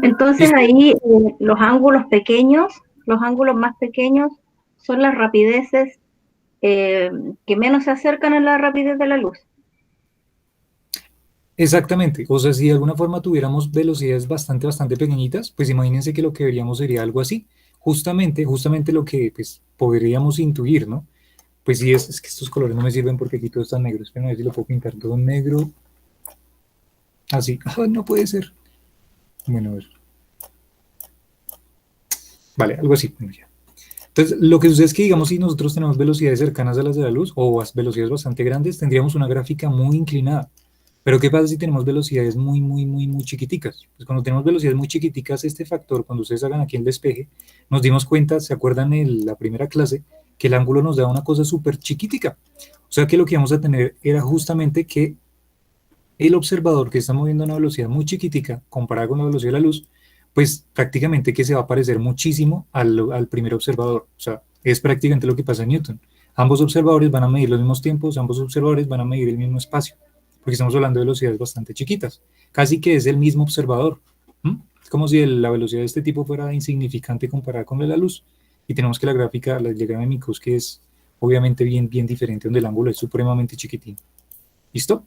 Entonces Listo. ahí los ángulos más pequeños son las rapideces eh, que menos se acercan a la rapidez de la luz. Exactamente. O sea, si de alguna forma tuviéramos velocidades bastante pequeñitas, pues imagínense que lo que veríamos sería algo así. Justamente lo que pues, podríamos intuir, ¿no? Pues sí, es que estos colores no me sirven porque aquí todo está negro. Espera a ver si lo puedo pintar todo negro. Así. Ah, no puede ser. Bueno, a ver. Vale, algo así. Bueno, ya. Entonces, lo que sucede es que, digamos, si nosotros tenemos velocidades cercanas a las de la luz o velocidades bastante grandes, tendríamos una gráfica muy inclinada. Pero ¿qué pasa si tenemos velocidades muy chiquiticas? Pues cuando tenemos velocidades muy chiquiticas, este factor, cuando ustedes hagan aquí el despeje, nos dimos cuenta, ¿se acuerdan en la primera clase? Que el ángulo nos da una cosa súper chiquitica. O sea que lo que íbamos a tener era justamente que el observador que está moviendo a una velocidad muy chiquitica comparada con la velocidad de la luz, pues prácticamente que se va a parecer muchísimo al primer observador. O sea, es prácticamente lo que pasa en Newton. Ambos observadores van a medir los mismos tiempos, ambos observadores van a medir el mismo espacio, porque estamos hablando de velocidades bastante chiquitas. Casi que es el mismo observador. ¿Mm? Es como si la velocidad de este tipo fuera insignificante comparada con la de la luz. Y tenemos que la gráfica, la diagrama de Minkowski es obviamente bien diferente, donde el ángulo es supremamente chiquitín. ¿Listo?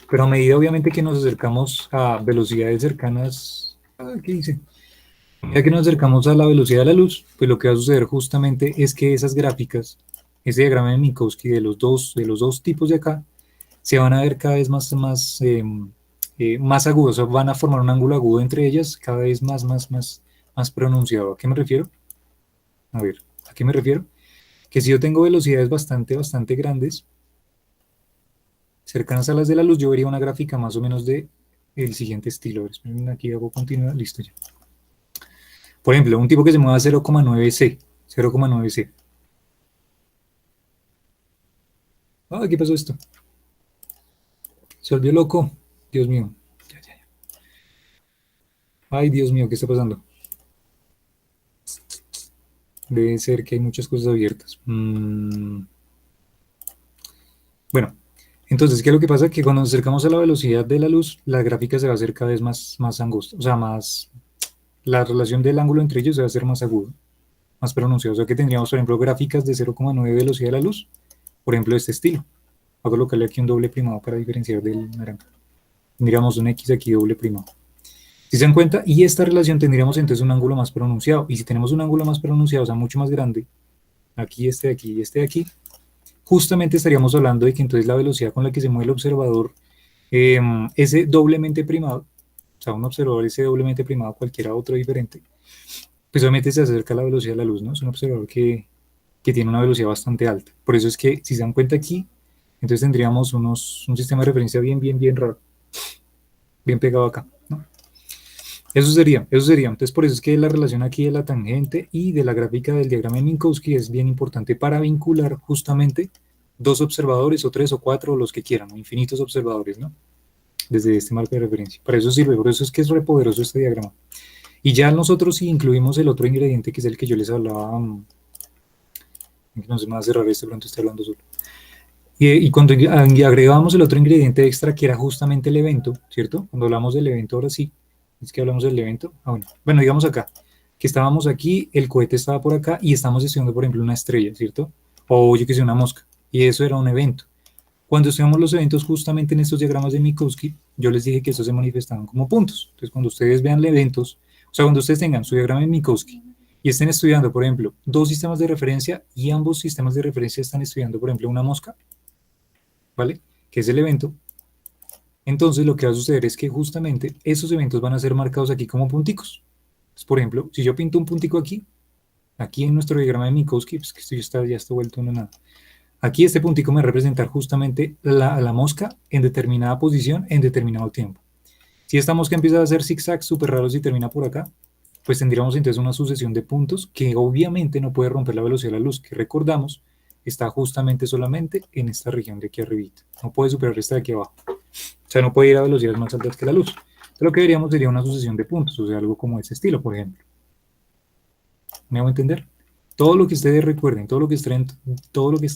Pero a medida obviamente que nos acercamos a velocidades cercanas, ¿qué dice? A medida que nos acercamos a la velocidad de la luz, pues lo que va a suceder justamente es que esas gráficas, ese diagrama de Minkowski de los dos tipos de acá, se van a ver cada vez más agudos, o sea, van a formar un ángulo agudo entre ellas, cada vez más pronunciado. ¿A qué me refiero? A ver, ¿a qué me refiero? Que si yo tengo velocidades bastante grandes, cercanas a las de la luz, yo vería una gráfica más o menos de el siguiente estilo. Esperen, aquí hago continuidad, listo ya. Por ejemplo, un tipo que se mueva a 0,9C, 0,9C. Ah, ¿qué pasó esto? Se volvió loco. Dios mío. Ya. Ay, Dios mío, ¿qué está pasando? Debe ser que hay muchas cosas abiertas. Bueno, entonces, ¿qué es lo que pasa? Que cuando nos acercamos a la velocidad de la luz, la gráfica se va a hacer cada vez más angosta. O sea, la relación del ángulo entre ellos se va a hacer más agudo, más pronunciado. O sea que tendríamos, por ejemplo, gráficas de 0,9 velocidad de la luz, por ejemplo, de este estilo. Voy a colocarle aquí un doble primado para diferenciar del naranja. Tendríamos un X aquí doble primado. Si se dan cuenta, y esta relación tendríamos entonces un ángulo más pronunciado. Y si tenemos un ángulo más pronunciado, o sea, mucho más grande, aquí y este de aquí, justamente estaríamos hablando de que entonces la velocidad con la que se mueve el observador, ese doblemente primado, o sea, un observador ese doblemente primado a cualquiera otro diferente, pues obviamente se acerca a la velocidad de la luz, ¿no? Es un observador que tiene una velocidad bastante alta. Por eso es que, si se dan cuenta aquí, entonces tendríamos un sistema de referencia bien raro, bien pegado acá, ¿no? Eso sería. Entonces, por eso es que la relación aquí de la tangente y de la gráfica del diagrama de Minkowski es bien importante para vincular justamente dos observadores o tres o cuatro o los que quieran, ¿no? Infinitos observadores, ¿no? Desde este marco de referencia. Para eso sirve, por eso es que es repoderoso este diagrama. Y ya nosotros si incluimos el otro ingrediente que es el que yo les hablaba, que no se me va a cerrar este, pronto estoy hablando solo. Y cuando agregábamos el otro ingrediente extra, que era justamente el evento, ¿cierto? Cuando hablamos del evento, ahora sí, es que hablamos del evento. Bueno, digamos acá, que estábamos aquí, el cohete estaba por acá y estamos estudiando, por ejemplo, una estrella, ¿cierto? O yo que sé, una mosca. Y eso era un evento. Cuando estudiamos los eventos justamente en estos diagramas de Minkowski, yo les dije que estos se manifestaban como puntos. Entonces, cuando ustedes vean eventos, o sea, cuando ustedes tengan su diagrama de Minkowski y estén estudiando, por ejemplo, dos sistemas de referencia y ambos sistemas de referencia están estudiando, por ejemplo, una mosca, ¿vale? Que es el evento. Entonces lo que va a suceder es que justamente esos eventos van a ser marcados aquí como punticos. Entonces, por ejemplo, si yo pinto un puntico aquí en nuestro diagrama de Minkowski, pues que esto ya está vuelto una nada. Aquí este puntico me va a representar justamente la mosca en determinada posición en determinado tiempo. Si esta mosca empieza a hacer zigzags súper raros y termina por acá, pues tendríamos entonces una sucesión de puntos que obviamente no puede romper la velocidad de la luz, que recordamos está justamente solamente en esta región de aquí arribita. No puede superar esta de aquí abajo. O sea, no puede ir a velocidades más altas que la luz. Entonces, lo que veríamos sería una sucesión de puntos, o sea, algo como ese estilo, por ejemplo. ¿Me hago entender? Todo lo que ustedes recuerden, todo lo que esté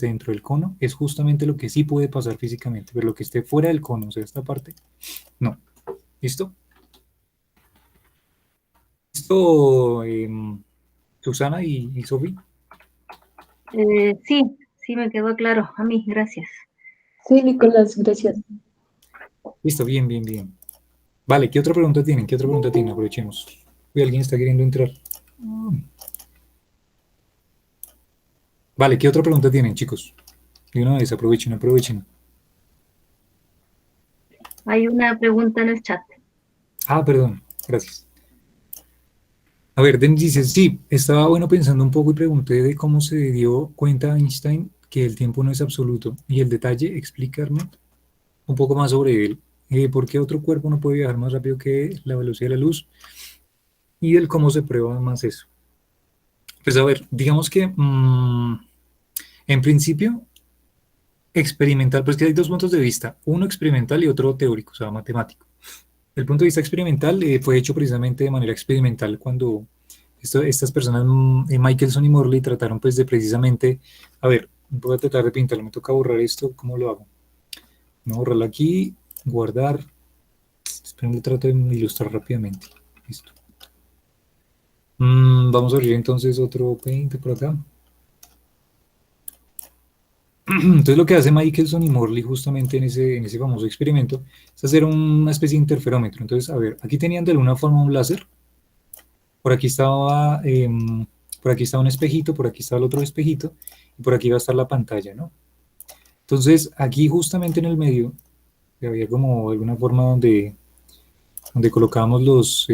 dentro del cono es justamente lo que sí puede pasar físicamente, pero lo que esté fuera del cono, o sea, esta parte, no. ¿Listo? ¿Listo, Susana y Sofi? Sí, sí me quedó claro. A mí, gracias. Sí, Nicolás, gracias. Listo, bien, bien, bien. Vale, ¿qué otra pregunta tienen? ¿Qué otra pregunta tienen? Aprovechemos. Uy, alguien está queriendo entrar. Vale, ¿qué otra pregunta tienen, chicos? De una vez, aprovechen, aprovechen. Hay una pregunta en el chat. Ah, perdón, gracias. A ver, Denis dice, sí, estaba bueno pensando un poco y pregunté de cómo se dio cuenta Einstein que el tiempo no es absoluto. Y el detalle, explicarme un poco más sobre él. ¿Por qué otro cuerpo no puede viajar más rápido que la velocidad de la luz? Y el cómo se prueba más eso. Pues a ver, digamos que en principio experimental, pues que hay dos puntos de vista, uno experimental y otro teórico, o sea, matemático. El punto de vista experimental fue hecho precisamente de manera experimental cuando estas personas, Michelson y Morley, trataron pues de precisamente, a ver, voy a tratar de pintarlo, me toca borrar esto, ¿cómo lo hago? No, borrarlo aquí, guardar, esperen, lo trato de ilustrar rápidamente, listo. Vamos a abrir entonces otro paint por acá. Entonces lo que hace Michelson y Morley justamente en ese famoso experimento es hacer una especie de interferómetro. Entonces, a ver, aquí tenían de alguna forma un láser, por aquí estaba un espejito, por aquí estaba el otro espejito, y por aquí va a estar la pantalla, ¿no? Entonces, aquí justamente en el medio había como alguna forma donde colocábamos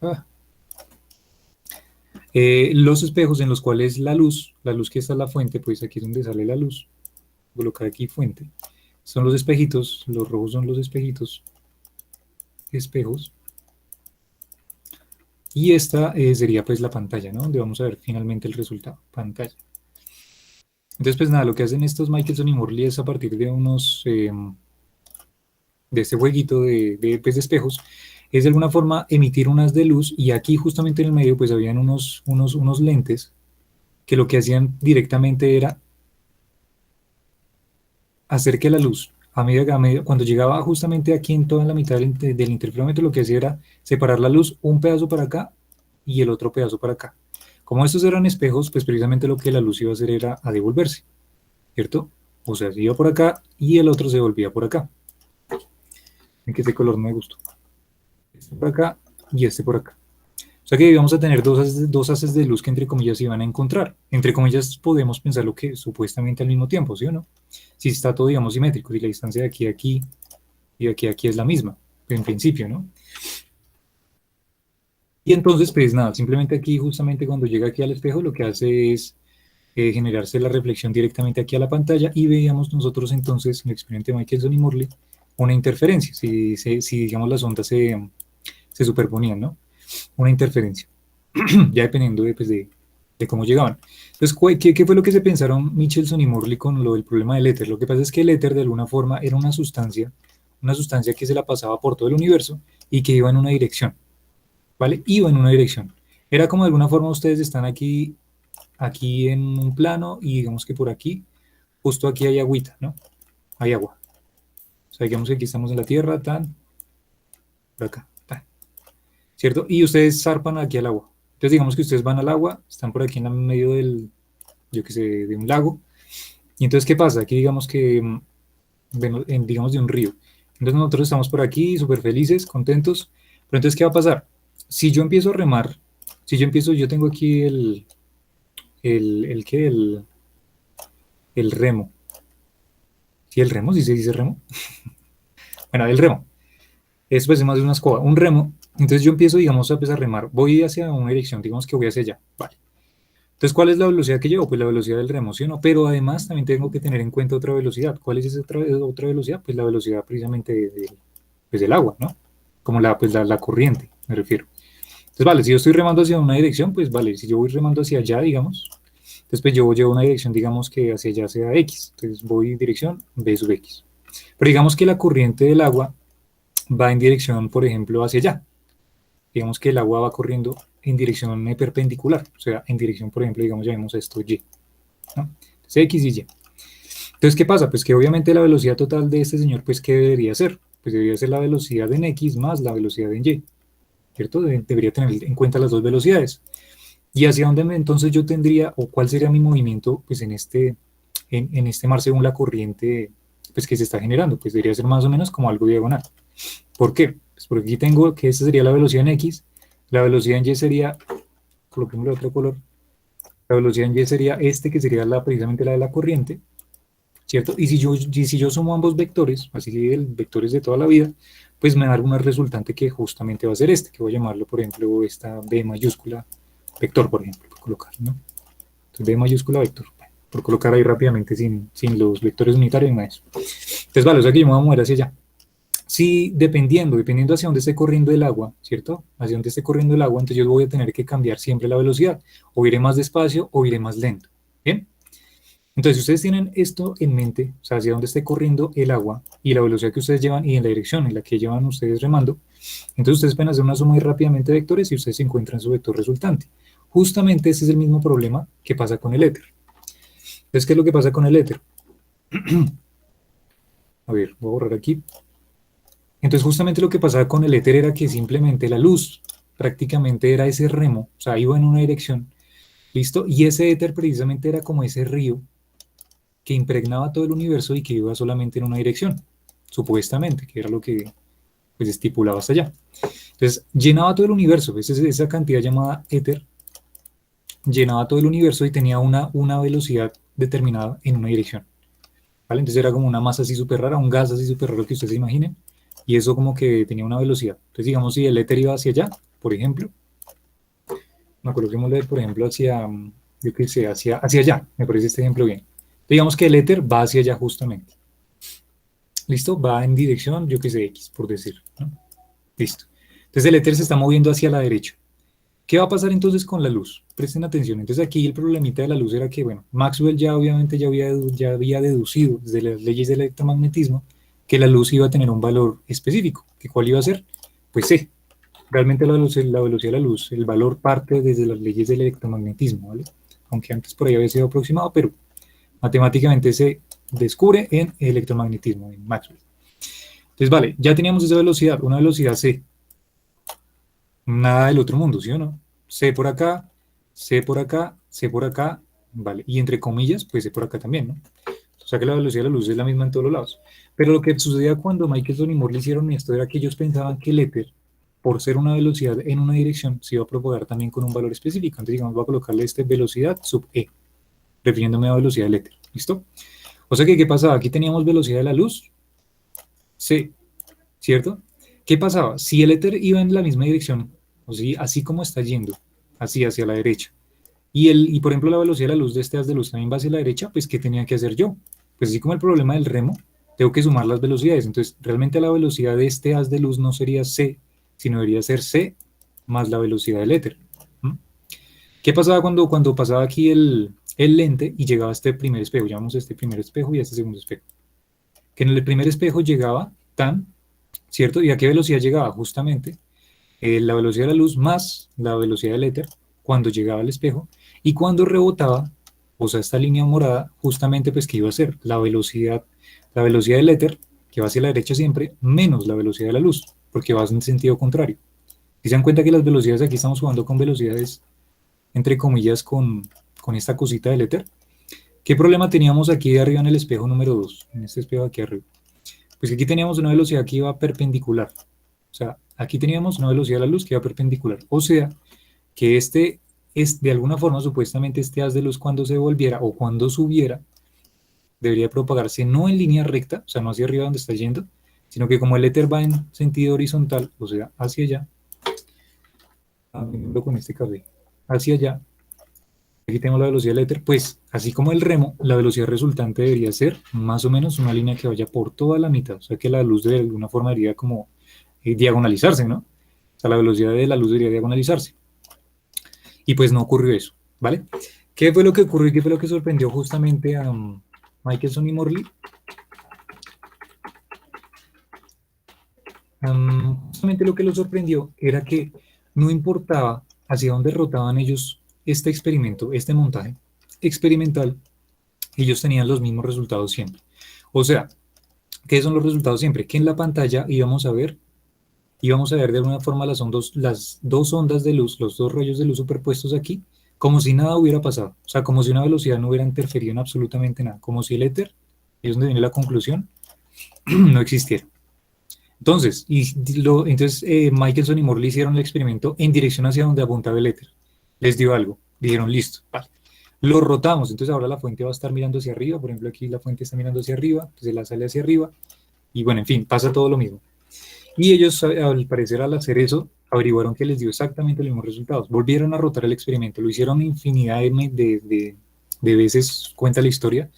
ah, los espejos en los cuales la luz que está en la fuente, pues aquí es donde sale la luz, colocar aquí fuente. Son los espejitos, los rojos son los espejitos, espejos. Y esta sería pues la pantalla, ¿no? Donde vamos a ver finalmente el resultado, pantalla. Entonces, pues nada, lo que hacen estos Michelson y Morley es a partir de de este jueguito pues, de espejos, es de alguna forma emitir unas de luz y aquí justamente en el medio pues habían unos lentes que lo que hacían directamente era hacer que la luz, cuando llegaba justamente aquí en toda la mitad del interferómetro, lo que hacía era separar la luz un pedazo para acá y el otro pedazo para acá. Como estos eran espejos, pues precisamente lo que la luz iba a hacer era a devolverse, ¿cierto? O sea, se iba por acá y el otro se volvía por acá. En que este color no me gustó. Este por acá y este por acá. O sea que íbamos a tener dos haces de luz que entre comillas se iban a encontrar. Entre comillas podemos pensar lo que supuestamente al mismo tiempo, ¿sí o no? Si está todo, digamos, simétrico, si la distancia de aquí a aquí y de aquí a aquí es la misma, en principio, ¿no? Y entonces, pues nada, simplemente aquí, justamente cuando llega aquí al espejo, lo que hace es generarse la reflexión directamente aquí a la pantalla y veíamos nosotros entonces, en el experimento de Michelson y Morley, una interferencia, si digamos las ondas se superponían, ¿no? Una interferencia, ya dependiendo pues, de cómo llegaban. Entonces, ¿qué fue lo que se pensaron Michelson y Morley con lo del problema del éter? Lo que pasa es que el éter de alguna forma era una sustancia que se la pasaba por todo el universo y que iba en una dirección, ¿vale? Iba en una dirección. Era como de alguna forma ustedes están aquí en un plano y digamos que por aquí, justo aquí hay agüita, ¿no? Hay agua. O sea, digamos que aquí estamos en la Tierra, tan, por acá, tan, ¿cierto? Y ustedes zarpan aquí al agua. Entonces digamos que ustedes van al agua, están por aquí en el medio del, yo qué sé, de un lago. Y entonces, ¿qué pasa? Aquí digamos que, bueno, digamos de un río. Entonces nosotros estamos por aquí súper felices, contentos. Pero entonces, ¿qué va a pasar? Si yo empiezo a remar, yo tengo aquí ¿qué? El remo. ¿Sí, el remo? ¿Sí se dice remo? Bueno, el remo. Eso pues es más de una escoba. Un remo. Entonces yo empiezo, digamos, a empezar a remar. Voy hacia una dirección, digamos que voy hacia allá. Vale. Entonces, ¿cuál es la velocidad que llevo? Pues la velocidad del remo, ¿sí o no? Pero además también tengo que tener en cuenta otra velocidad. ¿Cuál es esa otra velocidad? Pues la velocidad precisamente pues del agua, ¿no? Como la corriente, me refiero. Entonces, vale, si yo estoy remando hacia una dirección, pues vale, si yo voy remando hacia allá, digamos, entonces pues yo llevo una dirección, digamos que hacia allá sea X. Entonces voy en dirección B sub X. Pero digamos que la corriente del agua va en dirección, por ejemplo, hacia allá. Digamos que el agua va corriendo en dirección perpendicular, o sea, en dirección, por ejemplo, digamos, llamemos esto Y, ¿no? Entonces, X y Y. Entonces, ¿qué pasa? Pues que obviamente la velocidad total de este señor, pues, ¿qué debería ser? Pues debería ser la velocidad en X más la velocidad en Y, ¿cierto? Debería tener en cuenta las dos velocidades. ¿Y hacia dónde entonces yo tendría, o cuál sería mi movimiento, pues, en este mar según la corriente, pues, que se está generando? Pues debería ser más o menos como algo diagonal. ¿Por qué? Pues porque aquí tengo que esta sería la velocidad en X, la velocidad en Y sería, coloquémosle otro color, la velocidad en Y sería que sería precisamente la de la corriente, ¿cierto? Y si yo sumo ambos vectores, así que vectores de toda la vida, pues me da una resultante que justamente va a ser que voy a llamarlo, por ejemplo, esta B mayúscula vector, por ejemplo, por colocar, ¿no? Entonces B mayúscula vector, por colocar ahí rápidamente sin los vectores unitarios y nada de eso. Entonces, vale, o sea que yo me voy a mover hacia allá. Sí, dependiendo hacia dónde esté corriendo el agua, ¿cierto? Hacia dónde esté corriendo el agua, entonces yo voy a tener que cambiar siempre la velocidad. O iré más despacio o iré más lento. ¿Bien? Entonces, si ustedes tienen esto en mente, o sea, hacia dónde esté corriendo el agua y la velocidad que ustedes llevan y en la dirección en la que llevan ustedes remando, entonces ustedes pueden hacer una suma muy rápidamente de vectores y ustedes encuentran su vector resultante. Justamente ese es el mismo problema que pasa con el éter. Entonces, ¿qué es lo que pasa con el éter? A ver, voy a borrar aquí. Entonces, justamente lo que pasaba con el éter era que simplemente la luz prácticamente era ese remo, o sea, iba en una dirección, ¿listo? Y ese éter precisamente era como ese río que impregnaba todo el universo y que iba solamente en una dirección, supuestamente, que era lo que pues estipulaba hasta allá. Entonces, llenaba todo el universo, esa cantidad llamada éter, llenaba todo el universo y tenía una velocidad determinada en una dirección, ¿vale? Entonces era como una masa así súper rara, un gas así súper raro que ustedes se imaginen, y eso como que tenía una velocidad. Entonces, digamos, si el éter iba hacia allá, por ejemplo, no coloquémosle, por ejemplo, yo qué sé, hacia allá, me parece este ejemplo bien. Digamos que el éter va hacia allá justamente. ¿Listo? Va en dirección, yo qué sé, X, por decir, ¿no? Listo. Entonces el éter se está moviendo hacia la derecha. ¿Qué va a pasar entonces con la luz? Presten atención. Entonces aquí el problemita de la luz era que, bueno, Maxwell ya obviamente ya había deducido desde las leyes del electromagnetismo que la luz iba a tener un valor específico. ¿Que cuál iba a ser? Pues C. Realmente la velocidad de la luz, el valor parte desde las leyes del electromagnetismo, ¿vale? Aunque antes por ahí había sido aproximado, pero matemáticamente se descubre en electromagnetismo, en Maxwell. Entonces, vale, ya teníamos esa velocidad, una velocidad C. Nada del otro mundo, ¿sí o no? C por acá, C por acá, C por acá, vale. Y entre comillas, pues C por acá también, ¿no? O sea que la velocidad de la luz es la misma en todos los lados. Pero lo que sucedía cuando Michelson y Morley hicieron esto era que ellos pensaban que el éter, por ser una velocidad en una dirección, se iba a propagar también con un valor específico. Entonces, digamos, voy a colocarle velocidad sub E, refiriéndome a velocidad del éter. ¿Listo? O sea que, ¿qué pasaba? Aquí teníamos velocidad de la luz, C, ¿cierto? ¿Qué pasaba? Si el éter iba en la misma dirección, o sea, así como está yendo, así hacia la derecha, y por ejemplo la velocidad de la luz de este haz de luz también va hacia la derecha, pues ¿qué tenía que hacer yo? Pues así como el problema del remo, tengo que sumar las velocidades. Entonces, realmente la velocidad de este haz de luz no sería C, sino debería ser C más la velocidad del éter. ¿Mm? ¿Qué pasaba cuando pasaba aquí el lente y llegaba a este primer espejo? Llamamos a este primer espejo y a este segundo espejo. Que en el primer espejo llegaba tan, ¿cierto? ¿Y a qué velocidad llegaba? Justamente la velocidad de la luz más la velocidad del éter cuando llegaba al espejo, y cuando rebotaba, o sea, esta línea morada, justamente pues que iba a ser la velocidad del éter, que va hacia la derecha siempre, menos la velocidad de la luz, porque va en sentido contrario. Si se dan cuenta que las velocidades, aquí estamos jugando con velocidades, entre comillas, con esta cosita del éter. ¿Qué problema teníamos aquí de arriba en el espejo número 2? En este espejo aquí arriba. Pues aquí teníamos una velocidad que iba perpendicular. O sea, aquí teníamos una velocidad de la luz que iba perpendicular. O sea, que de alguna forma, supuestamente este haz de luz cuando se volviera o cuando subiera, debería propagarse no en línea recta, o sea, no hacia arriba donde está yendo, sino que como el éter va en sentido horizontal, o sea, hacia allá, con este café, hacia allá, aquí tengo la velocidad del éter, pues así como el remo, la velocidad resultante debería ser más o menos una línea que vaya por toda la mitad, o sea que la luz de alguna forma debería como diagonalizarse, ¿no? O sea, la velocidad de la luz debería diagonalizarse. Y pues no ocurrió eso, ¿vale? ¿Qué fue lo que ocurrió y qué fue lo que sorprendió justamente a Michelson y Morley? Justamente lo que lo sorprendió era que no importaba hacia donde rotaban ellos este experimento, este montaje experimental, ellos tenían los mismos resultados siempre. O sea, ¿qué son los resultados siempre? Que en la pantalla íbamos a ver de alguna forma las dos ondas de luz, los dos rollos de luz superpuestos aquí, como si nada hubiera pasado. O sea, como si una velocidad no hubiera interferido en absolutamente nada. Como si el éter, y es donde viene la conclusión, no existiera. Entonces, Michelson y Morley hicieron el experimento en dirección hacia donde apuntaba el éter. Les dio algo. Dijeron, listo, vale. Lo rotamos. Entonces ahora la fuente va a estar mirando hacia arriba. Por ejemplo, aquí la fuente está mirando hacia arriba. Entonces la sale hacia arriba. Y bueno, en fin, pasa todo lo mismo. Y ellos, al parecer, al hacer eso, averiguaron que les dio exactamente los mismos resultados. Volvieron a rotar el experimento. Lo hicieron infinidad de veces, cuenta la historia,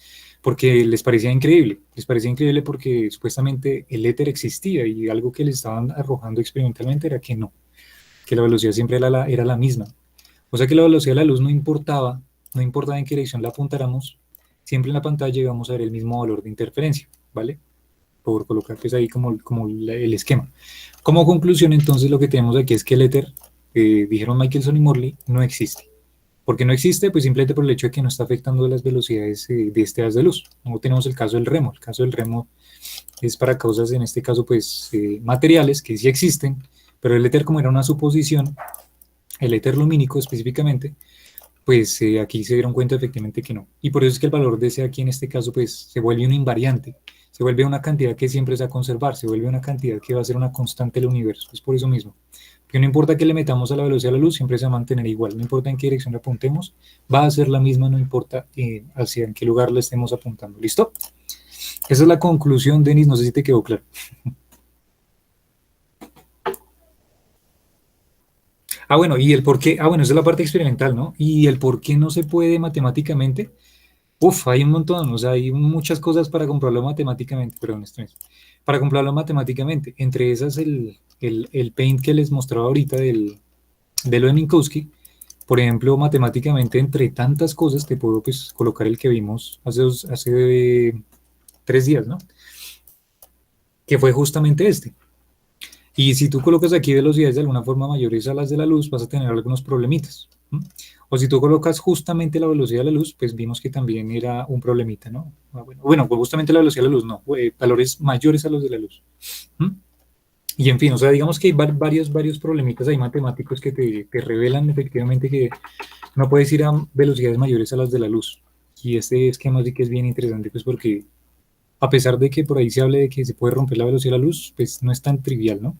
porque les parecía increíble. Les parecía increíble porque supuestamente el éter existía y algo que les estaban arrojando experimentalmente era que no, que la velocidad siempre era la misma. O sea que la velocidad de la luz no importaba en qué dirección la apuntáramos, siempre en la pantalla íbamos a ver el mismo valor de interferencia, ¿vale? Por colocar pues ahí como el esquema. Como conclusión, entonces, lo que tenemos aquí es que el éter, dijeron Michelson y Morley, no existe. ¿Por qué no existe? Pues simplemente por el hecho de que no está afectando las velocidades de este haz de luz. No tenemos el caso del remo. El caso del remo es para causas, en este caso, pues, materiales que sí existen, pero el éter, como era una suposición, el éter lumínico específicamente, pues aquí se dieron cuenta efectivamente que no. Y por eso es que el valor de ese aquí en este caso pues se vuelve una invariante, se vuelve una cantidad que siempre se va a conservar, se vuelve una cantidad que va a ser una constante del universo. Es por eso mismo. Que no importa que le metamos a la velocidad de la luz, siempre se va a mantener igual. No importa en qué dirección le apuntemos, va a ser la misma, no importa hacia en qué lugar le estemos apuntando. ¿Listo? Esa es la conclusión, Denis, no sé si te quedó claro. Ah, bueno, y el por qué, bueno, esa es la parte experimental, ¿no? Y el por qué no se puede matemáticamente. Uf, hay un montón, o sea, hay muchas cosas para comprobarlo matemáticamente, perdón, esto es, para comprobarlo matemáticamente. Entre esas, el paint que les mostraba ahorita de lo de Minkowski, por ejemplo, matemáticamente, entre tantas cosas, te puedo pues colocar el que vimos hace 3 días, ¿no? Que fue justamente este. Y si tú colocas aquí velocidades de alguna forma mayores a las de la luz, vas a tener algunos problemitas. ¿M? O si tú colocas justamente la velocidad de la luz, pues vimos que también era un problemita, ¿no? Bueno, pues justamente la velocidad de la luz, no, valores mayores a los de la luz. ¿M? Y en fin, o sea, digamos que hay varios problemitas ahí matemáticos que te revelan efectivamente que no puedes ir a velocidades mayores a las de la luz. Y este esquema sí que es bien interesante, pues porque a pesar de que por ahí se hable de que se puede romper la velocidad de la luz, pues no es tan trivial, ¿no?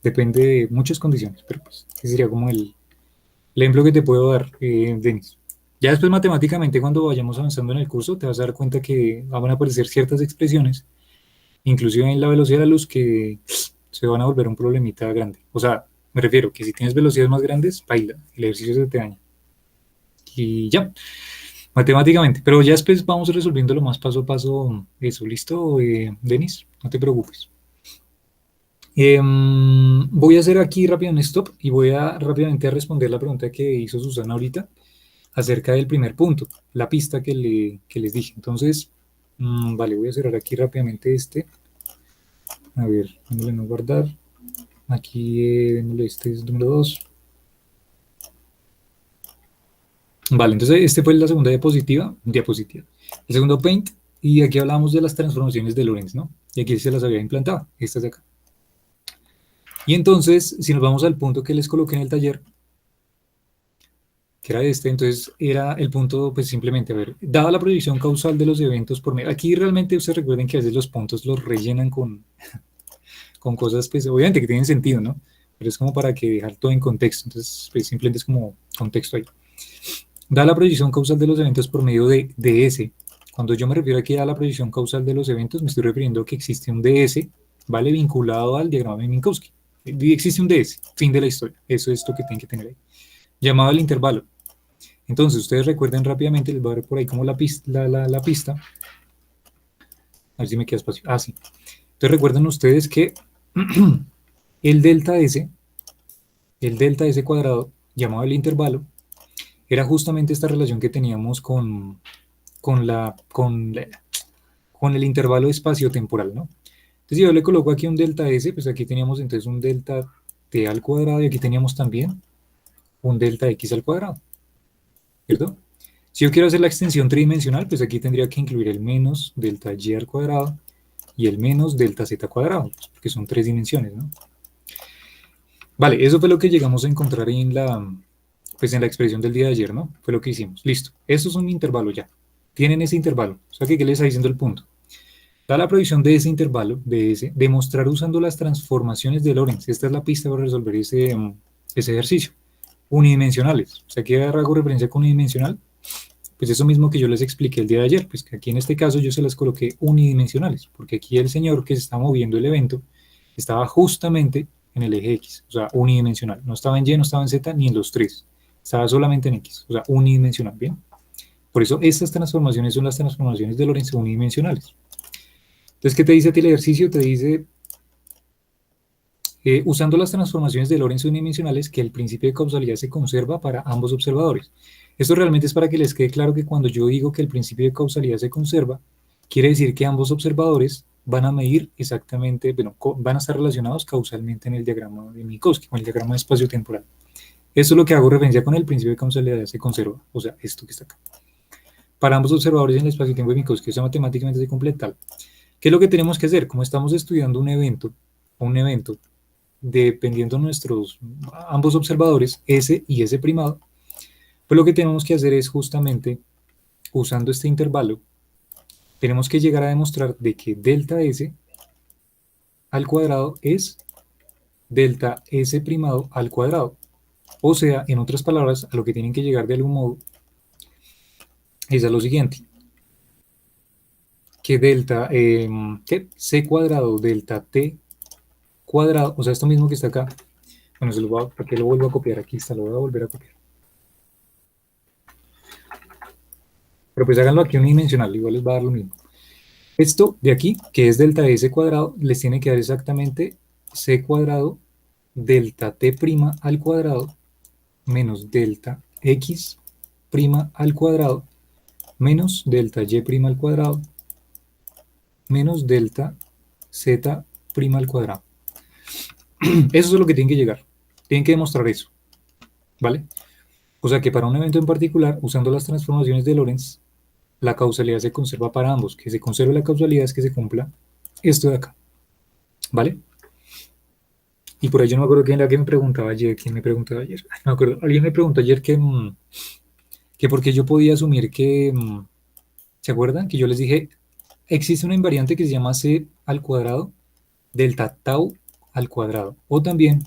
Depende de muchas condiciones, pero pues ese sería como el ejemplo que te puedo dar, Denis. Ya después matemáticamente cuando vayamos avanzando en el curso te vas a dar cuenta que van a aparecer ciertas expresiones, inclusive en la velocidad de la luz, que se van a volver un problemita grande. O sea, me refiero que si tienes velocidades más grandes, baila, el ejercicio se te daña. Y ya, matemáticamente. Pero ya después vamos resolviéndolo más paso a paso. Eso, ¿listo, Denis? No te preocupes. Voy a hacer aquí rápido un stop y voy a rápidamente responder la pregunta que hizo Susana ahorita acerca del primer punto, la pista que les dije. Entonces, vale, voy a cerrar aquí rápidamente este. A ver, démosle no guardar. Aquí, démosle este es número 2. Vale, entonces este fue la segunda diapositiva. El segundo paint, y aquí hablamos de las transformaciones de Lorentz, ¿no? Y aquí se las había implantado, estas de acá. Y entonces, si nos vamos al punto que les coloqué en el taller, que era este, entonces era el punto, pues simplemente, a ver, dada la proyección causal de los eventos por medio, aquí realmente ustedes recuerden que a veces los puntos los rellenan con cosas, pues obviamente que tienen sentido, ¿no? Pero es como para que dejar todo en contexto, entonces pues, simplemente es como contexto ahí. Dada la proyección causal de los eventos por medio de DS, cuando yo me refiero aquí a la proyección causal de los eventos, me estoy refiriendo a que existe un DS, ¿vale? Vinculado al diagrama de Minkowski. Existe un DS, fin de la historia, eso es lo que tienen que tener ahí. Llamado el intervalo. Entonces, ustedes recuerden rápidamente, les voy a dar por ahí como la pista. A ver si me queda espacio. Ah, sí. Entonces, recuerden ustedes que el delta S cuadrado, llamado el intervalo, era justamente esta relación que teníamos con el intervalo espacio-temporal, ¿no? Entonces, si yo le coloco aquí un delta S, pues aquí teníamos entonces un delta T al cuadrado y aquí teníamos también un delta x al cuadrado, ¿cierto? Si yo quiero hacer la extensión tridimensional, pues aquí tendría que incluir el menos delta y al cuadrado y el menos delta z cuadrado, pues porque son 3 dimensiones, ¿no? Vale, eso fue lo que llegamos a encontrar pues en la expresión del día de ayer, ¿no? Fue lo que hicimos. Listo. Esto es un intervalo ya. Tienen ese intervalo. O sea, ¿qué le está diciendo el punto? Da la proyección de ese intervalo, de ese, demostrar usando las transformaciones de Lorentz. Esta es la pista para resolver ese ejercicio. Unidimensionales. O sea, ¿qué hago referencia con unidimensional? Pues eso mismo que yo les expliqué el día de ayer, pues que aquí en este caso yo se las coloqué unidimensionales, porque aquí el señor que se está moviendo el evento estaba justamente en el eje X, o sea, unidimensional. No estaba en Y, no estaba en Z, ni en los tres. Estaba solamente en X, o sea, unidimensional, ¿bien? Por eso estas transformaciones son las transformaciones de Lorentz unidimensionales. Entonces, ¿qué te dice a ti el ejercicio? Te dice, usando las transformaciones de Lorentz unidimensionales, que el principio de causalidad se conserva para ambos observadores. Esto realmente es para que les quede claro que cuando yo digo que el principio de causalidad se conserva, quiere decir que ambos observadores van a medir exactamente, bueno, van a estar relacionados causalmente en el diagrama de Minkowski, o el diagrama de espacio-temporal. Esto es lo que hago referencia con el principio de causalidad se conserva, o sea, esto que está acá. Para ambos observadores en el espacio-tiempo de Minkowski, eso matemáticamente se completa. ¿Qué es lo que tenemos que hacer? Como estamos estudiando un evento, dependiendo de ambos observadores, S y S primado, pues lo que tenemos que hacer es justamente, usando este intervalo, tenemos que llegar a demostrar de que delta S al cuadrado es delta S primado al cuadrado. O sea, en otras palabras, a lo que tienen que llegar de algún modo es a lo siguiente, que delta, que C cuadrado delta T cuadrado, o sea, esto mismo que está acá, bueno, ¿para qué lo vuelvo a copiar? Aquí está, lo voy a volver a copiar. Pero pues háganlo aquí unidimensional, igual les va a dar lo mismo. Esto de aquí, que es delta S cuadrado, les tiene que dar exactamente C cuadrado delta T prima al cuadrado menos delta X prima al cuadrado menos delta Y prima al cuadrado menos delta Z prima al cuadrado. Eso es lo que tienen que llegar. Tienen que demostrar eso. ¿Vale? O sea que para un evento en particular, usando las transformaciones de Lorentz, la causalidad se conserva para ambos. Que se conserve la causalidad es que se cumpla esto de acá. ¿Vale? Y por ahí yo no me acuerdo quién era que me preguntaba ayer. ¿Quién me preguntaba ayer? Ay, no me acuerdo. Alguien me preguntó ayer que por qué yo podía asumir que... ¿Se acuerdan? Que yo les dije, existe una invariante que se llama C al cuadrado delta tau al cuadrado. O también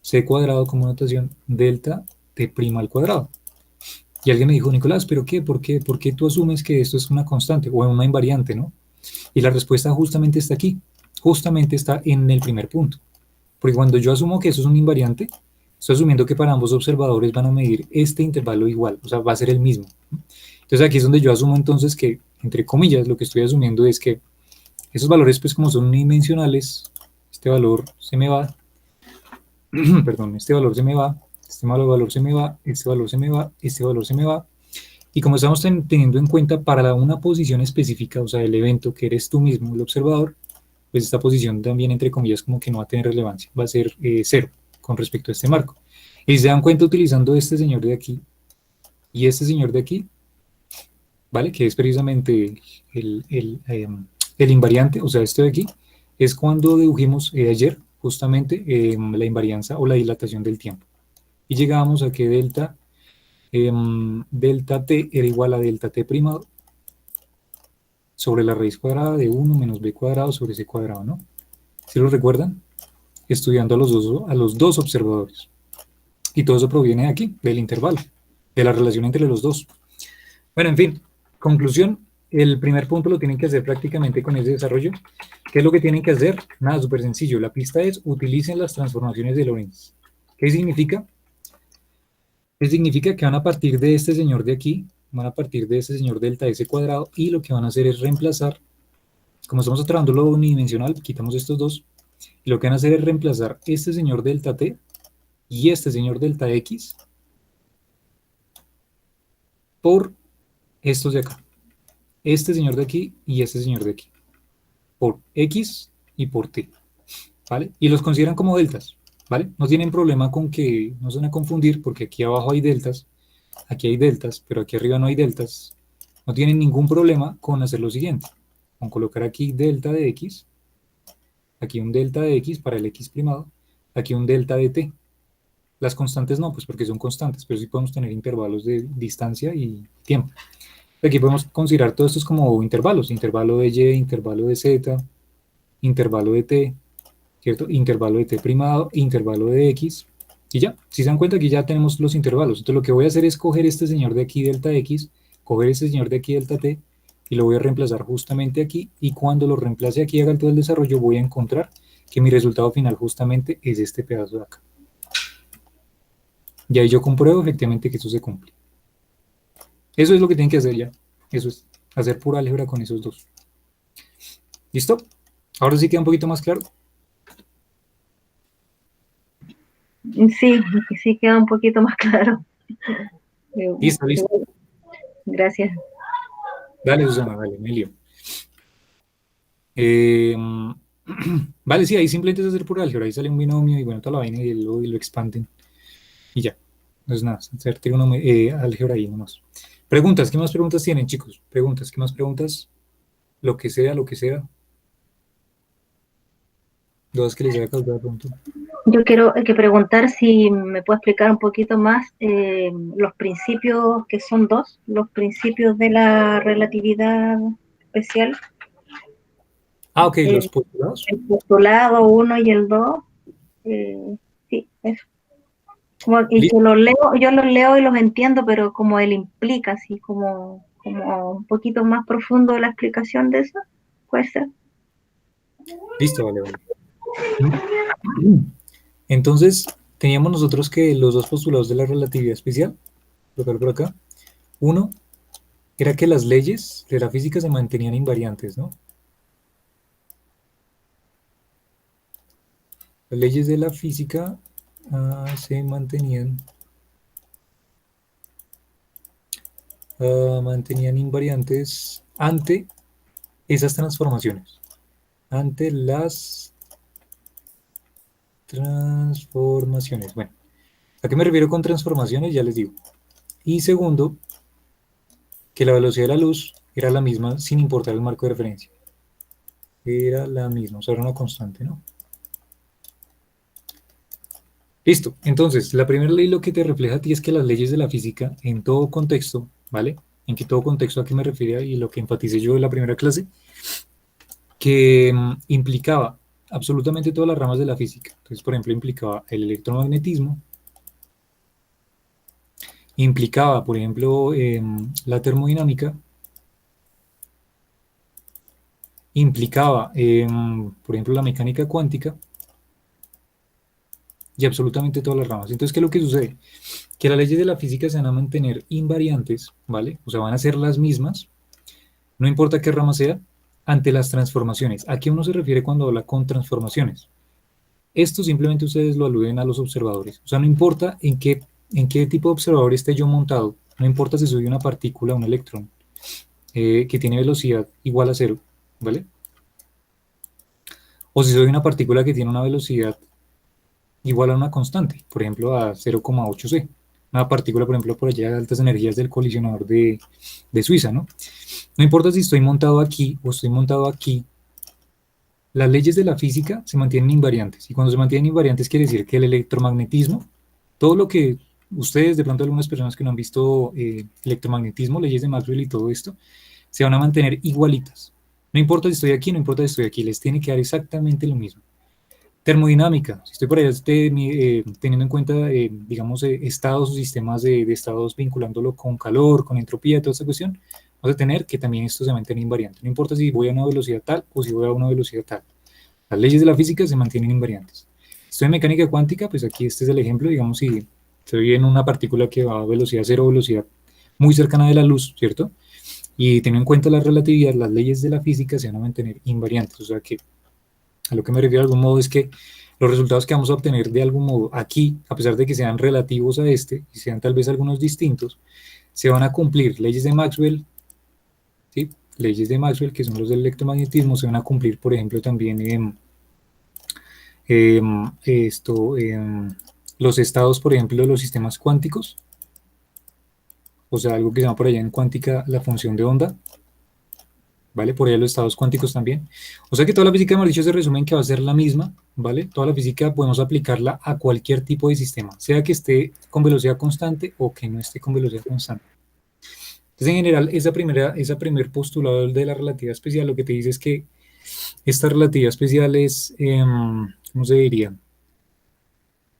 C cuadrado como notación delta T prima al cuadrado. Y alguien me dijo, Nicolás, ¿pero qué? ¿Por qué? ¿Por qué tú asumes que esto es una constante o una invariante, no? Y la respuesta justamente está aquí. Justamente está en el primer punto. Porque cuando yo asumo que eso es un invariante, estoy asumiendo que para ambos observadores van a medir este intervalo igual, o sea, va a ser el mismo. Entonces aquí es donde yo asumo entonces que, entre comillas, lo que estoy asumiendo es que esos valores, pues como son unidimensionales, este valor se me va, perdón, este valor se me va, este valor se me va, este valor se me va, este valor se me va. Y como estamos teniendo en cuenta para una posición específica, o sea, el evento que eres tú mismo, el observador, pues esta posición también, entre comillas, como que no va a tener relevancia, va a ser 0 con respecto a este marco. Y si se dan cuenta utilizando este señor de aquí y este señor de aquí, ¿vale? Que es precisamente el invariante, o sea, esto de aquí, es cuando dedujimos ayer justamente la invarianza o la dilatación del tiempo. Y llegábamos a que delta t era igual a delta t primado sobre la raíz cuadrada de 1 menos b cuadrado sobre c cuadrado, ¿no? ¿Sí lo recuerdan? Estudiando a los dos observadores. Y todo eso proviene de aquí, del intervalo, de la relación entre los dos. Bueno, en fin, conclusión, el primer punto lo tienen que hacer prácticamente con ese desarrollo. ¿Qué es lo que tienen que hacer? Nada, súper sencillo. La pista es, utilicen las transformaciones de Lorentz. ¿Qué significa? ¿Qué significa? Que van a partir de este señor de aquí, van a partir de este señor delta S cuadrado, y lo que van a hacer es reemplazar, como estamos trabajando lo unidimensional, quitamos estos dos, y lo que van a hacer es reemplazar este señor delta T y este señor delta X por estos de acá. Este señor de aquí y este señor de aquí. Por X y por T. ¿Vale? Y los consideran como deltas. ¿vale? No tienen problema con que no se van a confundir, porque aquí abajo hay deltas, pero aquí arriba no hay deltas. No tienen ningún problema con hacer lo siguiente, con colocar aquí delta de x, aquí un delta de x para el x primado, aquí un delta de t. Las constantes no, pues porque son constantes, pero sí podemos tener intervalos de distancia y tiempo. Aquí podemos considerar todos estos como intervalos, intervalo de y, intervalo de z, intervalo de t, ¿cierto? Intervalo de t primado, intervalo de x, y ya. Si se dan cuenta, aquí ya tenemos los intervalos. Entonces lo que voy a hacer es coger este señor de aquí, delta x, coger este señor de aquí, delta t, y lo voy a reemplazar justamente aquí, y cuando lo reemplace aquí y haga todo el desarrollo, voy a encontrar que mi resultado final justamente es este pedazo de acá. Y ahí yo compruebo efectivamente que eso se cumple. Eso es lo que tienen que hacer ya. Eso es, hacer pura álgebra con esos dos. ¿Listo? Ahora sí queda un poquito más claro. Sí, sí queda un poquito más claro. Listo, listo. Gracias. Dale, Susana, dale, Emilio. Vale, sí, ahí simplemente es hacer pura álgebra. Ahí sale un binomio y bueno, toda la vaina y lo expanden. Y ya. No es nada, hacer álgebra ahí nomás. Preguntas, ¿qué más preguntas tienen, chicos? Preguntas, ¿qué más preguntas? Lo que sea, lo que sea. Dudas que les haya causado pronto. Yo quiero preguntar si me puede explicar un poquito más los principios, que son dos, los principios de la relatividad especial. Ah, ok, los postulados. El postulado 1 y el 2. Sí, eso. Y que yo los leo y los entiendo, pero como él implica, así como un poquito más profundo la explicación de eso, puede ser. Listo, vale, vale. Entonces, teníamos nosotros que los dos postulados de la relatividad especial, por acá. Uno era que las leyes de la física se mantenían invariantes, ¿no? Las leyes de la física se mantenían invariantes ante esas transformaciones. Ante las transformaciones. Bueno, ¿a qué me refiero con transformaciones? Ya les digo. Y segundo, que la velocidad de la luz era la misma sin importar el marco de referencia. Era la misma, o sea, era una constante, ¿no? Listo, entonces, la primera ley lo que te refleja a ti es que las leyes de la física, en todo contexto, ¿vale? En que todo contexto a qué me refiero y lo que enfaticé yo en la primera clase, que implicaba absolutamente todas las ramas de la física. Entonces, por ejemplo, implicaba el electromagnetismo, implicaba, por ejemplo, la termodinámica, implicaba, por ejemplo, la mecánica cuántica y absolutamente todas las ramas. Entonces, ¿qué es lo que sucede? Que las leyes de la física se van a mantener invariantes, ¿vale? O sea, van a ser las mismas, no importa qué rama sea, ante las transformaciones. ¿A qué uno se refiere cuando habla con transformaciones? Esto simplemente ustedes lo aluden a los observadores. O sea, no importa en qué tipo de observador esté yo montado, no importa si soy una partícula, un electrón, que tiene velocidad igual a cero, ¿vale? O si soy una partícula que tiene una velocidad igual a una constante, por ejemplo a 0,8 c. Una partícula, por ejemplo, por allá de altas energías del colisionador de Suiza, ¿no? No importa si estoy montado aquí o estoy montado aquí, las leyes de la física se mantienen invariantes. Y cuando se mantienen invariantes quiere decir que el electromagnetismo, todo lo que ustedes, de pronto algunas personas que no han visto electromagnetismo, leyes de Maxwell y todo esto, se van a mantener igualitas. No importa si estoy aquí, no importa si estoy aquí, les tiene que dar exactamente lo mismo. Termodinámica, si estoy por allá teniendo en cuenta, digamos, estados o sistemas de estados vinculándolo con calor, con entropía, toda esta cuestión, vamos a tener que también esto se mantiene invariante. No importa si voy a una velocidad tal o si voy a una velocidad tal. Las leyes de la física se mantienen invariantes. Estoy en mecánica cuántica, pues aquí este es el ejemplo, digamos, si estoy en una partícula que va a velocidad cero, velocidad muy cercana de la luz, ¿cierto? Y teniendo en cuenta la relatividad, las leyes de la física se van a mantener invariantes, o sea que a lo que me refiero de algún modo es que los resultados que vamos a obtener de algún modo aquí, a pesar de que sean relativos a este, y sean tal vez algunos distintos, se van a cumplir leyes de Maxwell, ¿sí? Leyes de Maxwell, que son los del electromagnetismo, se van a cumplir, por ejemplo, también esto, los estados, por ejemplo, de los sistemas cuánticos, o sea, algo que se llama por allá en cuántica la función de onda, ¿vale? Por allá los estados cuánticos también. O sea que toda la física, hemos dicho, se resume en que va a ser la misma, ¿vale? Toda la física podemos aplicarla a cualquier tipo de sistema, sea que esté con velocidad constante o que no esté con velocidad constante. Entonces, en general, esa primer postulado de la relatividad especial lo que te dice es que esta relatividad especial es, ¿cómo se diría?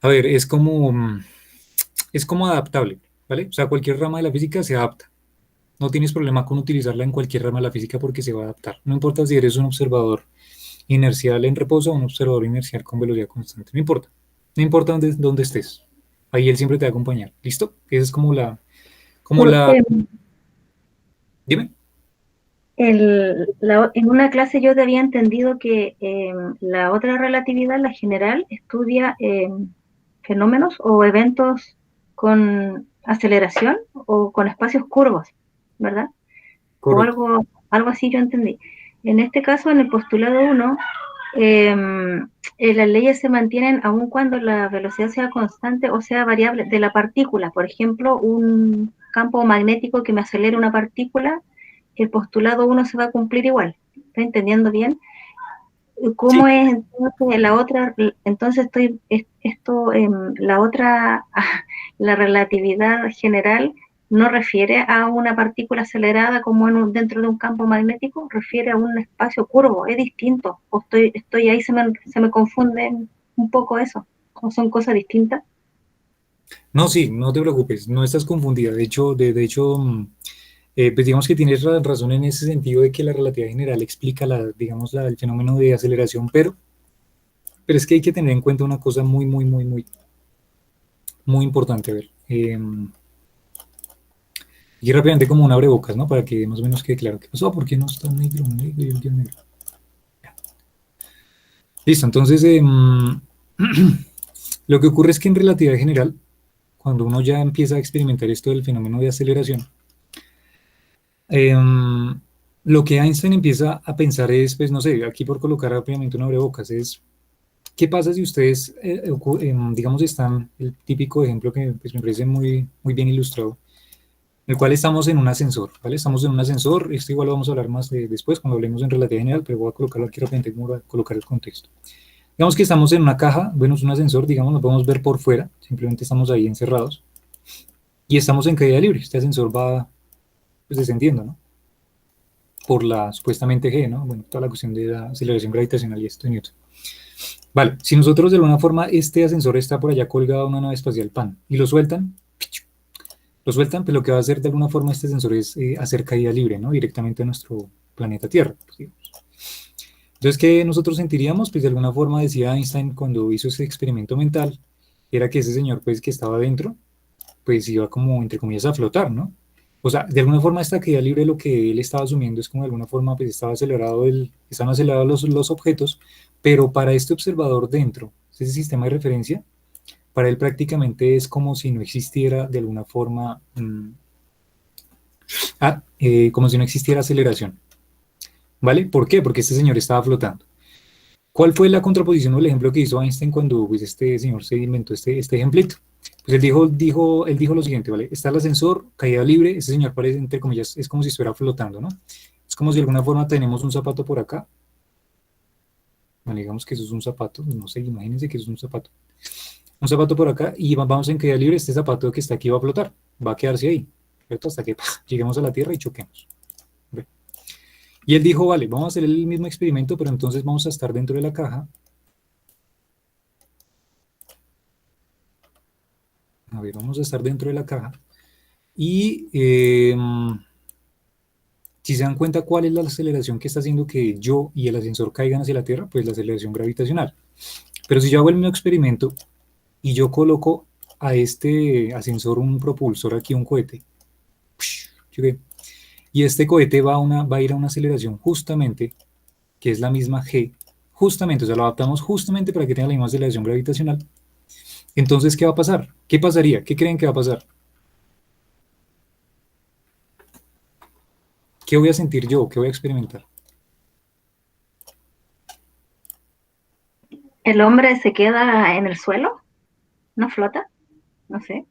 A ver, es como adaptable, ¿vale? O sea, cualquier rama de la física se adapta. No tienes problema con utilizarla en cualquier rama de la física porque se va a adaptar. No importa si eres un observador inercial en reposo o un observador inercial con velocidad constante. No importa. No importa dónde estés. Ahí él siempre te va a acompañar. ¿Listo? Esa es como Tú, la, dime. en una clase yo te había entendido que la otra relatividad, la general, estudia fenómenos o eventos con aceleración o con espacios curvos, ¿verdad? O Correcto. algo así yo entendí. En este caso, en el postulado 1, las leyes se mantienen aun cuando la velocidad sea constante o sea variable de la partícula. Por ejemplo, un campo magnético que me acelere una partícula, el postulado 1 se va a cumplir igual. ¿Está entendiendo bien? Sí. ¿Cómo es entonces la otra? Entonces esto, la otra, la relatividad general no refiere a una partícula acelerada como dentro de un campo magnético, refiere a un espacio curvo, es distinto. O estoy ahí, se me confunde un poco eso, o son cosas distintas. No, sí, no te preocupes, no estás confundida. De hecho, pues digamos que tienes razón en ese sentido de que la relatividad general explica digamos, el fenómeno de aceleración, pero es que hay que tener en cuenta una cosa muy importante. A ver, y rápidamente como un abrebocas, ¿no? Para que más o menos quede claro qué pasó, por qué no está negro, negro y el día negro. Listo, entonces, lo que ocurre es que en relatividad general, cuando uno ya empieza a experimentar esto del fenómeno de aceleración, lo que Einstein empieza a pensar es, pues no sé, aquí por colocar rápidamente un abrebocas, es ¿qué pasa si ustedes, digamos, están, el típico ejemplo que pues, me parece muy bien ilustrado, en el cual estamos en un ascensor, ¿vale? Estamos en un ascensor, esto igual lo vamos a hablar más después cuando hablemos en relatividad general, pero voy a colocarlo aquí rápidamente, voy a colocar el contexto. Digamos que estamos en una caja, bueno, es un ascensor, digamos, lo podemos ver por fuera, simplemente estamos ahí encerrados, y estamos en caída libre, este ascensor va pues, descendiendo, ¿no? Por la supuestamente G, ¿no? Bueno, toda la cuestión de la aceleración gravitacional y esto de Newton. Vale, si nosotros de alguna forma este ascensor está por allá colgado a una nave espacial PAN y lo sueltan, pues lo que va a hacer de alguna forma este ascensor es hacer caída libre, ¿no? Directamente a nuestro planeta Tierra. Pues, entonces, ¿qué nosotros sentiríamos? Pues de alguna forma decía Einstein cuando hizo ese experimento mental, era que ese señor pues que estaba dentro, pues iba como entre comillas a flotar, ¿no? O sea, de alguna forma esta caída libre lo que él estaba asumiendo es como de alguna forma pues estaban acelerados los objetos, pero para este observador dentro, ese sistema de referencia, para él prácticamente es como si no existiera de alguna forma, como si no existiera aceleración, ¿vale? ¿Por qué? Porque este señor estaba flotando. ¿Cuál fue la contraposición o el ejemplo que hizo Einstein cuando pues, este señor se inventó este ejemplito? Pues él dijo lo siguiente, ¿vale? Está el ascensor, caída libre, ese señor parece, entre comillas, es como si estuviera flotando, ¿no? Es como si de alguna forma tenemos un zapato por acá. Bueno, digamos que eso es un zapato, no sé, imagínense que eso es un zapato. Un zapato por acá y vamos en caída libre, este zapato que está aquí va a flotar, va a quedarse ahí, ¿cierto? Hasta que lleguemos a la Tierra y choquemos. ¿Ve? Y él dijo, vale, vamos a hacer el mismo experimento, pero entonces vamos a estar dentro de la caja. A ver, vamos a estar dentro de la caja. Y si se dan cuenta cuál es la aceleración que está haciendo que yo y el ascensor caigan hacia la Tierra, pues la aceleración gravitacional. Pero si yo hago el mismo experimento y yo coloco a este ascensor un propulsor aquí, un cohete, y este cohete va a ir a una aceleración justamente, que es la misma g, justamente, o sea, lo adaptamos justamente para que tenga la misma aceleración gravitacional. Entonces, ¿qué va a pasar? ¿Qué pasaría? ¿Qué creen que va a pasar? ¿Qué voy a sentir yo? ¿Qué voy a experimentar? ¿El hombre se queda en el suelo? ¿No flota? No sé.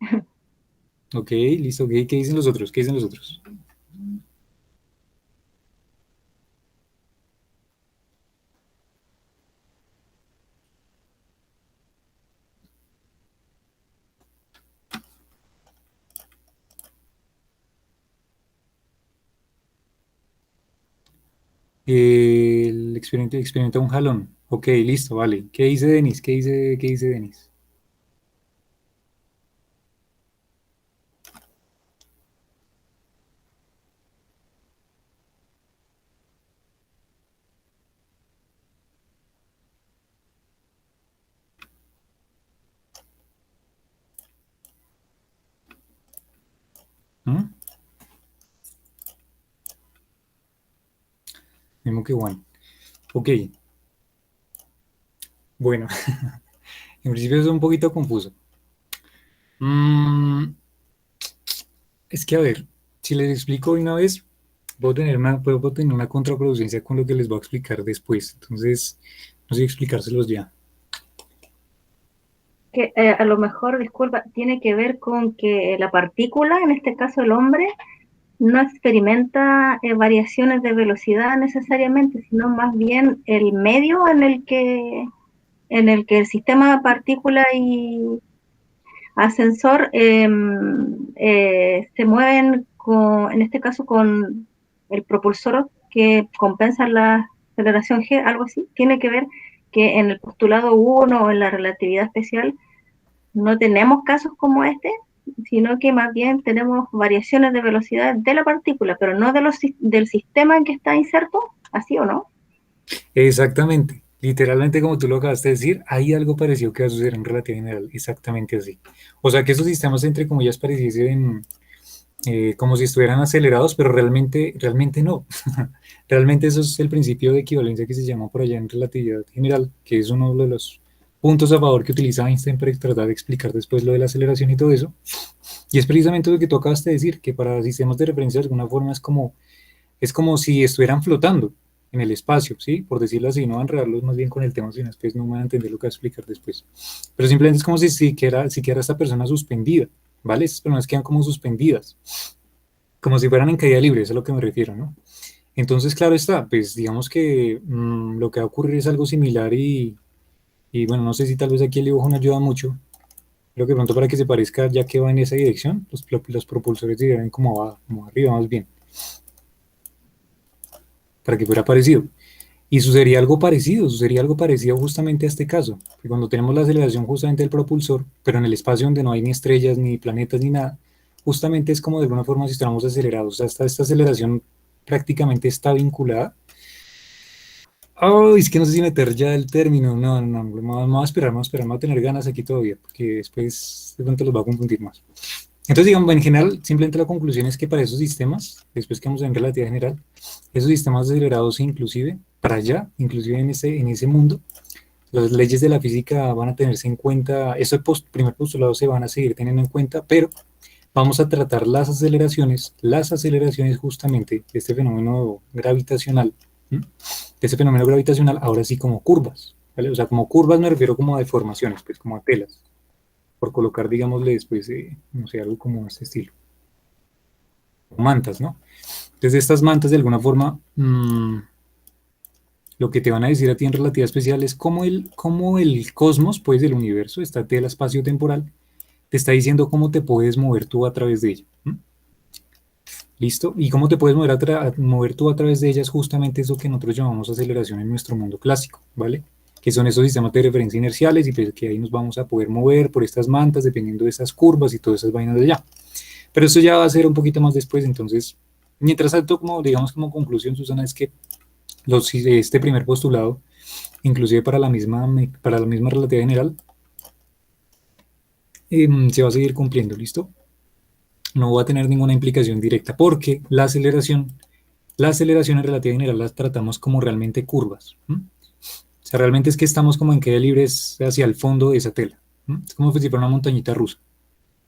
Ok, listo. ¿Qué dicen los otros? ¿Qué dicen los otros? El experimenta un jalón. Ok, listo, vale. ¿Qué dice Denis? ¿Qué dice Denis? ¿Mm? Mismo que Juan. Ok, bueno, en principio es un poquito confuso. Mm, es que, a ver, si les explico de una vez, puedo tener una contraproducencia con lo que les voy a explicar después. Entonces, no sé explicárselos ya. Que a lo mejor, disculpa, tiene que ver con que la partícula, en este caso el hombre, no experimenta variaciones de velocidad necesariamente, sino más bien el medio en el que el sistema de partícula y ascensor se mueven con, en este caso con el propulsor que compensa la aceleración G, algo así. Tiene que ver que en el postulado 1 o en la relatividad especial no tenemos casos como este, sino que más bien tenemos variaciones de velocidad de la partícula, pero no del sistema en que está inserto, ¿así o no? Exactamente, literalmente como tú lo acabaste de decir, hay algo parecido que va a suceder en relatividad general, exactamente así. O sea que esos sistemas, entre comillas, pareciesen como si estuvieran acelerados, pero realmente no. Realmente eso es el principio de equivalencia que se llama por allá en relatividad general, que es uno de los puntos a favor que utiliza Einstein para tratar de explicar después lo de la aceleración y todo eso. Y es precisamente lo que tú acabaste de decir, que para sistemas de referencia de alguna forma es como si estuvieran flotando en el espacio, ¿sí? Por decirlo así, no van a enredarlos más bien con el tema, si no después no me van a entender lo que voy a explicar después. Pero simplemente es como si quedara esta persona suspendida, ¿vale? Estas personas quedan como suspendidas, como si fueran en caída libre, eso es a lo que me refiero, ¿no? Entonces, claro está, pues digamos que lo que va a ocurrir es algo similar y bueno, no sé si tal vez aquí el dibujo no ayuda mucho, creo que pronto para que se parezca, ya que va en esa dirección, los propulsores dirán como arriba más bien, para que fuera parecido. Y sucedería algo parecido justamente a este caso, que cuando tenemos la aceleración justamente del propulsor, pero en el espacio donde no hay ni estrellas, ni planetas, ni nada, justamente es como de alguna forma si estuviéramos acelerados. O sea, esta aceleración prácticamente está vinculada. Oh, es que no sé si meter ya el término, no, no, no, me voy a tener ganas aquí todavía, porque después de pronto los va a confundir más. Entonces, digamos, en general, simplemente la conclusión es que para esos sistemas, después que vamos en relatividad general, esos sistemas acelerados inclusive, para allá, inclusive en ese mundo, las leyes de la física van a tenerse en cuenta, ese primer postulado se van a seguir teniendo en cuenta, pero vamos a tratar las aceleraciones justamente de este fenómeno gravitacional, ¿m? De ese fenómeno gravitacional, ahora sí como curvas, ¿vale? O sea, como curvas me refiero como a deformaciones, pues como a telas, por colocar, digámosle después, no sé, algo como este estilo, mantas, ¿no? Entonces, estas mantas, de alguna forma, lo que te van a decir a ti en relatividad especial es cómo el cosmos, pues, del universo, esta tela espacio-temporal, te está diciendo cómo te puedes mover tú a través de ella. ¿M? ¿Listo? Y cómo te puedes mover tú a través de ella es justamente eso que nosotros llamamos aceleración en nuestro mundo clásico, ¿vale? Que son esos sistemas de referencia inerciales y pues que ahí nos vamos a poder mover por estas mantas dependiendo de esas curvas y todas esas vainas de allá. Pero eso ya va a ser un poquito más después, entonces, mientras tanto, como digamos como conclusión, Susana, es que este primer postulado, inclusive para la misma relatividad general, se va a seguir cumpliendo, ¿listo? No va a tener ninguna implicación directa porque la aceleración en relatividad general las tratamos como realmente curvas. ¿M? O sea, realmente es que estamos como en caída libre hacia el fondo de esa tela. ¿M? Es como si fuera una montañita rusa.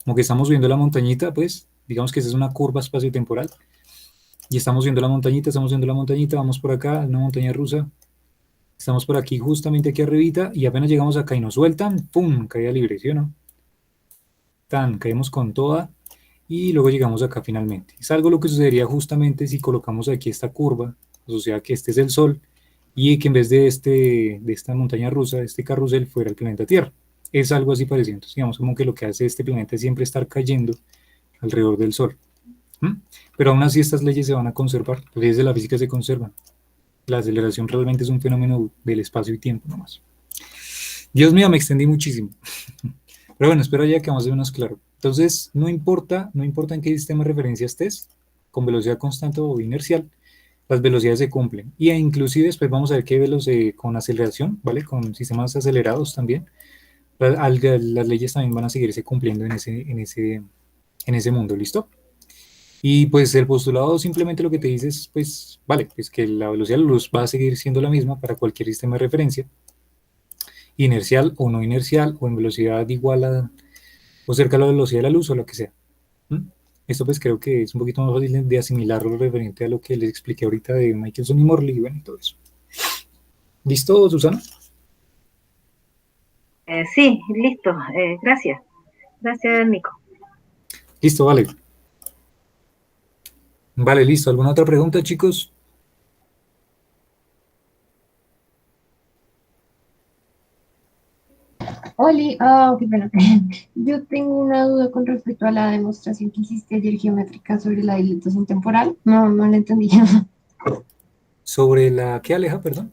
Como que estamos subiendo la montañita, pues, digamos que esa es una curva espacio-temporal. Y estamos subiendo la montañita, vamos por acá, una montaña rusa, Estamos por aquí, justamente aquí arribita, y apenas llegamos acá y nos sueltan, ¡pum! Caída libre, ¿sí o no? Tan, caemos con toda, y luego llegamos acá finalmente. Es algo lo que sucedería justamente si colocamos aquí esta curva, o sea que este es el Sol, y que en vez de, de esta montaña rusa, de este carrusel, fuera el planeta Tierra. Es algo así parecido. Entonces, digamos como que lo que hace este planeta es siempre estar cayendo alrededor del Sol. ¿Mm? Pero aún así estas leyes se van a conservar, las leyes de la física se conservan. La aceleración realmente es un fenómeno del espacio y tiempo nomás. Dios mío, me extendí muchísimo. Pero bueno, espero ya que vamos a ver más claro. Entonces, no importa en qué sistema de referencia estés, con velocidad constante o inercial, las velocidades se cumplen. Y inclusive después vamos a ver qué velocidad con aceleración, ¿vale? Con sistemas acelerados también. Las leyes también van a seguirse cumpliendo en ese mundo, ¿listo? Y pues el postulado simplemente lo que te dice es, pues, vale, pues que la velocidad de la luz va a seguir siendo la misma para cualquier sistema de referencia, inercial o no inercial, o en velocidad igual a, o cerca de la velocidad de la luz o lo que sea. ¿Mm? Esto pues creo que es un poquito más fácil de asimilarlo referente a lo que les expliqué ahorita de Michelson y Morley y bueno, y todo eso. ¿Listo, Susana? Sí, listo. Gracias. Gracias, Nico. Listo, vale. Vale, listo. ¿Alguna otra pregunta, chicos? Oli, qué pena. Yo tengo una duda con respecto a la demostración que hiciste ayer geométrica sobre la dilatación temporal. No, no la entendí. Sobre la... ¿Qué, Aleja, perdón?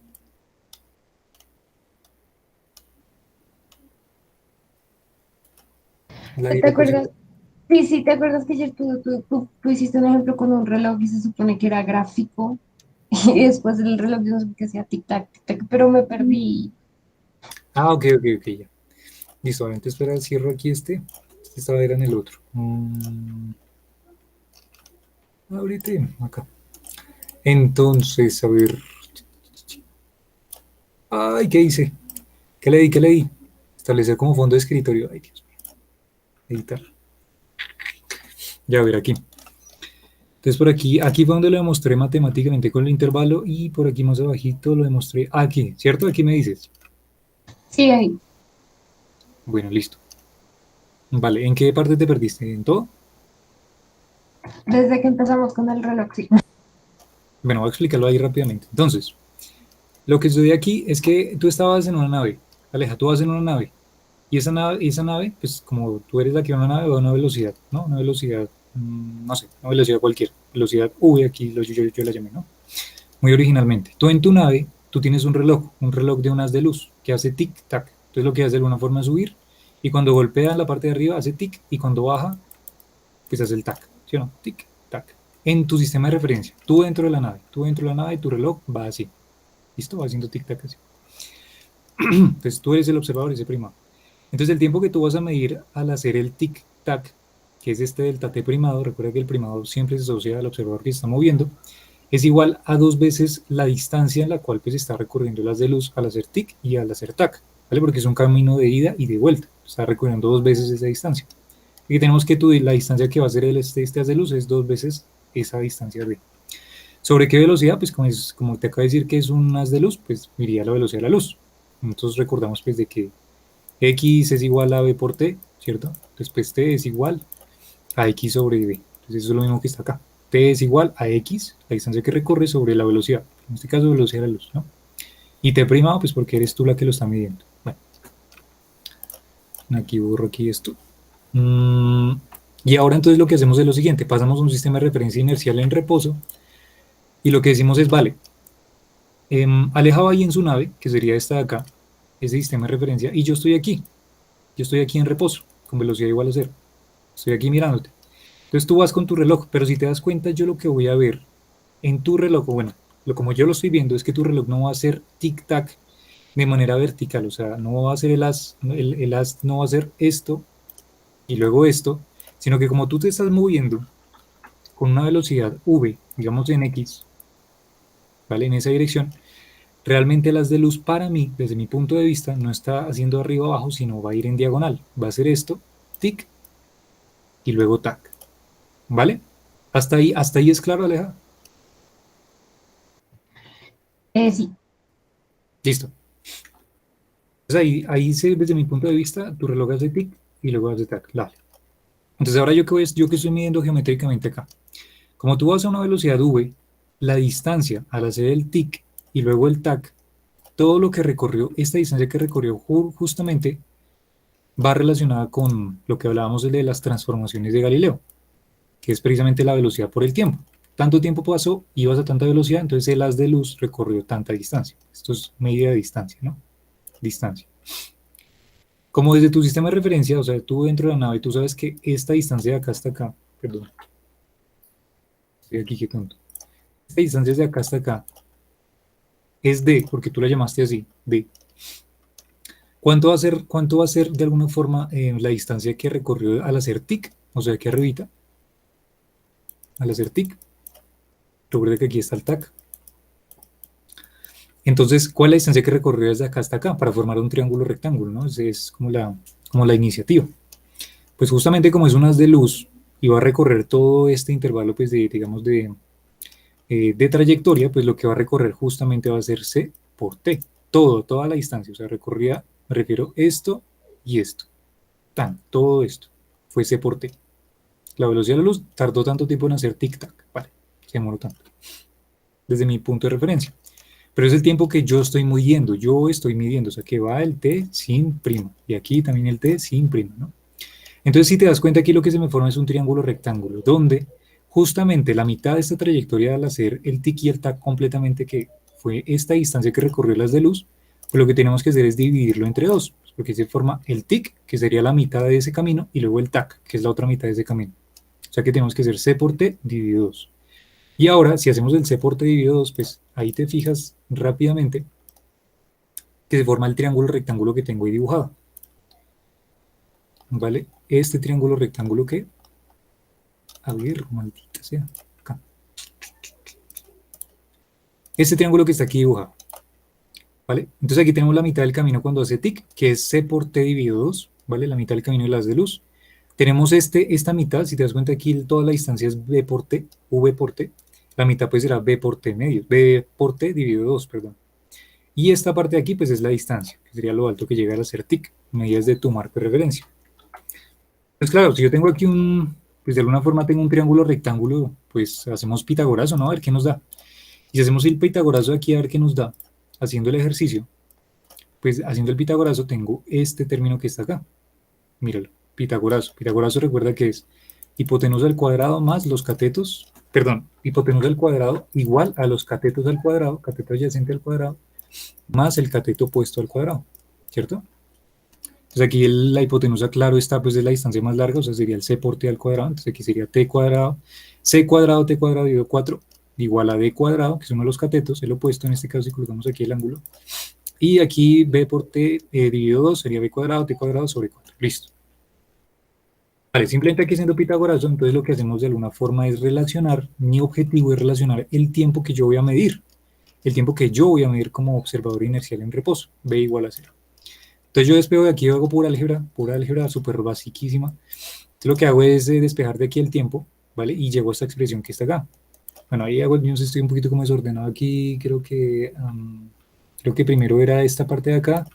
La ¿Te dilatación. acuerdas? Sí, sí, ¿te acuerdas que ayer tú hiciste un ejemplo con un reloj y se supone que era gráfico? Y después el reloj yo no sé qué hacía tic-tac, tic-tac, pero me perdí. Ah, ok, ok, ok, ya. Listo, ahora entonces espera, cierro aquí este. Este estaba era en el otro. Ahorita, acá. Entonces, a ver. Ay, ¿qué hice? ¿Qué le di? ¿Qué le di? Establecer como fondo de escritorio. Ay, Dios mío. Editar. Ya, a ver, aquí. Entonces, por aquí fue donde lo demostré matemáticamente con el intervalo y por aquí más abajito lo demostré aquí, ¿cierto? Aquí me dices. Sí, ahí. Bueno, listo. Vale, ¿en qué parte te perdiste? ¿En todo? Desde que empezamos con el reloj, sí. Bueno, voy a explicarlo ahí rápidamente. Entonces, lo que sucede aquí es que tú estabas en una nave. Aleja, tú vas en una nave. Y esa nave, pues como tú eres la que va en una nave, va a una velocidad, ¿no? Una velocidad, no sé, una velocidad cualquiera. Velocidad V, aquí yo la llamé, ¿no? Muy originalmente. Tú en tu nave, tú tienes un reloj de un haz de luz, que hace tic-tac. Entonces lo que hace de alguna forma es subir, y cuando golpea en la parte de arriba hace tic, y cuando baja, pues hace el tac, ¿sí o no? Tic-tac. En tu sistema de referencia, tú dentro de la nave y tu reloj va así. ¿Listo? Va haciendo tic-tac así. Entonces tú eres el observador, ese primado. Entonces el tiempo que tú vas a medir al hacer el tic-tac, que es este delta t primado, recuerda que el primado siempre se asocia al observador que se está moviendo, es igual a 2 veces la distancia en la cual pues está recorriendo el haz de luz al hacer tic y al hacer tac, ¿vale? Porque es un camino de ida y de vuelta, está recorriendo 2 veces esa distancia. Y tenemos que la distancia que va a ser este haz de luz es 2 veces esa distancia de. ¿Sobre qué velocidad? Pues como te acabo de decir que es un haz de luz, pues iría a la velocidad de la luz. Entonces recordamos pues de que x es igual a b por t, ¿cierto? Después t es igual a x sobre b. Entonces eso es lo mismo que está acá. T es igual a x, la distancia que recorre sobre la velocidad. En este caso, velocidad de la luz, ¿no? Y t primado, pues porque eres tú la que lo está midiendo. Bueno, aquí borro aquí esto. Y ahora entonces lo que hacemos es lo siguiente. Pasamos un sistema de referencia inercial en reposo y lo que decimos es, vale, Aleja va ahí en su nave, que sería esta de acá, ese sistema de referencia, y yo estoy aquí. Yo estoy aquí en reposo, con velocidad igual a cero. Estoy aquí mirándote. Entonces tú vas con tu reloj, pero si te das cuenta, yo lo que voy a ver en tu reloj, bueno, como yo lo estoy viendo, es que tu reloj no va a hacer tic-tac de manera vertical, o sea, no va a ser el haz no va a ser esto y luego esto, sino que como tú te estás moviendo con una velocidad v, digamos en x, ¿vale? En esa dirección, realmente el haz de luz para mí, desde mi punto de vista, no está haciendo arriba abajo, sino va a ir en diagonal, va a hacer esto, tic, y luego tac, ¿vale? Hasta ahí es claro, Aleja. Sí, Listo. Entonces desde mi punto de vista, tu reloj hace tic y luego hace tac. Dale. Entonces ahora yo que estoy midiendo geométricamente acá. Como tú vas a una velocidad v, la distancia al hacer el tic y luego el tac, todo lo que recorrió, esta distancia que recorrió justamente va relacionada con lo que hablábamos de las transformaciones de Galileo, que es precisamente la velocidad por el tiempo. Tanto tiempo pasó, ibas a tanta velocidad, entonces el haz de luz recorrió tanta distancia. Esto es medida de distancia, ¿no? Distancia. Como desde tu sistema de referencia, o sea, tú dentro de la nave, tú sabes que esta distancia de acá hasta acá, perdón, estoy aquí, qué tonto. Esta distancia de acá hasta acá es D, porque tú la llamaste así, D. ¿Cuánto va a ser de alguna forma la distancia que recorrió al hacer tic? O sea, aquí arribita, al hacer tic. Recuerda que aquí está el tac. Entonces, ¿cuál es la distancia que recorrió desde acá hasta acá para formar un triángulo rectángulo, ¿no? Es como la iniciativa. Pues justamente como es un haz de luz y va a recorrer todo este intervalo, pues digamos, de trayectoria, pues lo que va a recorrer justamente va a ser C por T. Toda la distancia. O sea, recorría, me refiero esto y esto. Todo esto fue C por T. La velocidad de la luz tardó tanto tiempo en hacer tic-tac. Vale, se demoró tanto. Desde mi punto de referencia. Pero es el tiempo que yo estoy midiendo, o sea, que va el t sin prima, y aquí también el t sin prima, ¿no? Entonces, si te das cuenta, aquí lo que se me forma es un triángulo rectángulo, donde justamente la mitad de esta trayectoria al hacer el tic y el tac completamente, que fue esta distancia que recorrió las de luz, pues lo que tenemos que hacer es dividirlo entre dos, porque se forma el tic, que sería la mitad de ese camino, y luego el tac, que es la otra mitad de ese camino. O sea que tenemos que hacer c por t dividido 2. Y ahora, si hacemos el c por t dividido 2, pues ahí te fijas rápidamente que se forma el triángulo rectángulo que tengo ahí dibujado. ¿Vale? Este triángulo rectángulo que... A ver, maldita sea. Acá. Este triángulo que está aquí dibujado. ¿Vale? Entonces aquí tenemos la mitad del camino cuando hace tic, que es c por t dividido 2, ¿vale? La mitad del camino de las de luz. Tenemos esta mitad, si te das cuenta aquí toda la distancia es v por t, la mitad pues será b por t medio, b por t dividido 2, perdón. Y esta parte de aquí pues es la distancia, que sería lo alto que llega al hacer tic, medidas de tu marco de referencia. Pues claro, si yo tengo aquí pues de alguna forma tengo un triángulo rectángulo, pues hacemos pitagorazo, ¿no? A ver qué nos da. Y si hacemos el pitagorazo de aquí a ver qué nos da, haciendo el ejercicio, pues haciendo el pitagorazo tengo este término que está acá. Míralo. Pitagorazo. Pitagorazo recuerda que es hipotenusa al cuadrado más los catetos, perdón, hipotenusa al cuadrado igual a los catetos al cuadrado, cateto adyacente al cuadrado, más el cateto opuesto al cuadrado, ¿cierto? Entonces aquí la hipotenusa, claro está, pues es la distancia más larga, o sea, sería el c por t al cuadrado, entonces aquí sería t cuadrado dividido 4, igual a d cuadrado, que es uno de los catetos, el opuesto, en este caso si colocamos aquí el ángulo, y aquí b por t dividido 2 sería b cuadrado, t cuadrado sobre 4, listo. Vale, simplemente aquí siendo pitagorazo, entonces lo que hacemos de alguna forma es relacionar, mi objetivo es relacionar el tiempo que yo voy a medir, el tiempo que yo voy a medir como observador inercial en reposo, B igual a 0. Entonces yo despego de aquí, hago pura álgebra súper basiquísima. Entonces lo que hago es despejar de aquí el tiempo, ¿vale? Y llego a esta expresión que está acá. Bueno, ahí hago el mío, estoy un poquito como desordenado aquí, creo que primero era esta parte de acá,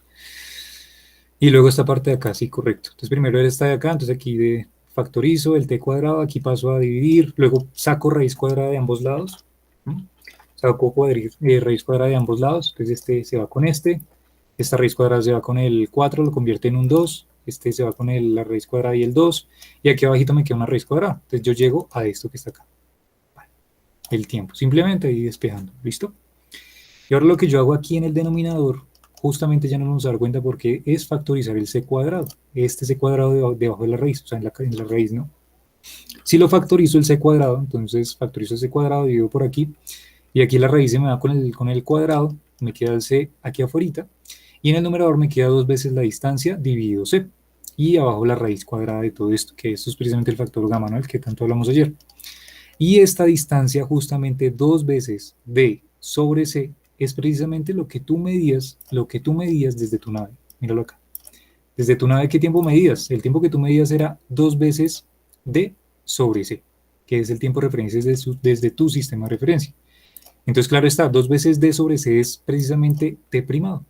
y luego esta parte de acá, sí, correcto. Entonces primero era esta de acá, entonces aquí factorizo el t cuadrado, aquí paso a dividir, luego saco raíz cuadrada de ambos lados, saco raíz cuadrada de ambos lados, entonces este se va con esta raíz cuadrada se va con el 4, lo convierte en un 2, este se va con la raíz cuadrada y el 2, y aquí abajito me queda una raíz cuadrada, entonces yo llego a esto que está acá, vale. El tiempo, simplemente ahí despejando, ¿listo? Y ahora lo que yo hago aquí en el denominador, justamente ya no nos vamos a dar cuenta porque es factorizar el c cuadrado, este c cuadrado debajo de la raíz, o sea, en la raíz, ¿no? Si lo factorizo el c cuadrado, entonces factorizo el c cuadrado, divido por aquí, y aquí la raíz se me va con el cuadrado, me queda el c aquí afuera, y en el numerador me queda 2 veces la distancia dividido c, y abajo la raíz cuadrada de todo esto, que esto es precisamente el factor gamma, ¿no? El que tanto hablamos ayer. Y esta distancia justamente 2 veces d sobre c es precisamente lo que tú medías desde tu nave. Míralo acá. Desde tu nave, ¿qué tiempo medías? El tiempo que tú medías era 2 veces d sobre c, que es el tiempo de referencia desde tu sistema de referencia. Entonces, claro está, 2 veces D sobre C es precisamente T primado.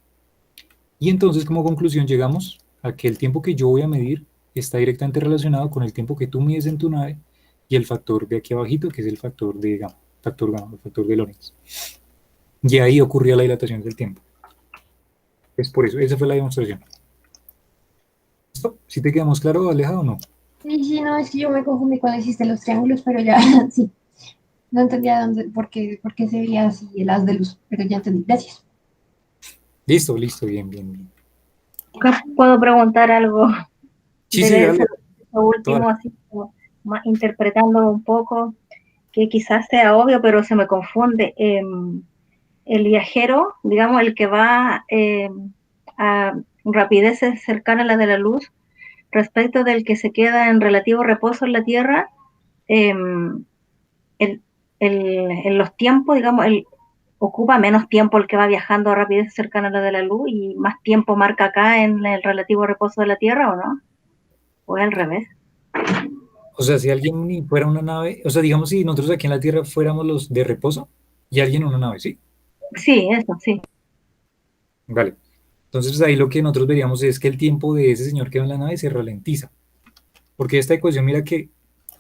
Y entonces, como conclusión, llegamos a que el tiempo que yo voy a medir está directamente relacionado con el tiempo que tú mides en tu nave y el factor de aquí abajito, que es el factor de gamma, el factor de Lorentz. Y ahí ocurría la dilatación del tiempo. Es por eso, esa fue la demostración. ¿Listo? ¿Sí te quedamos claro, Aleja, o no? Sí, sí, no, es que yo me confundí cuando hiciste los triángulos, pero ya, sí, no entendía por qué se veía así el haz de luz, pero ya entendí. Gracias. Listo, listo, bien, bien, bien. ¿Puedo preguntar algo Sí, sí, de eso, dale, eso último, toda. así como interpretando un poco, que quizás sea obvio, pero se me confunde? El viajero, digamos, el que va a rapideces cercanas a las de la luz, respecto del que se queda en relativo reposo en la Tierra, eh, el, en los tiempos, digamos, ocupa menos tiempo el que va viajando a rapidez cercana a la de la luz y más tiempo marca acá en el relativo reposo de la Tierra, ¿o no? ¿O es al revés? O sea, si alguien fuera una nave, o sea, digamos, si nosotros aquí en la Tierra fuéramos los de reposo y alguien en una nave, ¿sí? Sí, eso, sí. Vale. Entonces, ahí lo que nosotros veríamos es que el tiempo de ese señor que va en la nave se ralentiza. Porque esta ecuación, mira que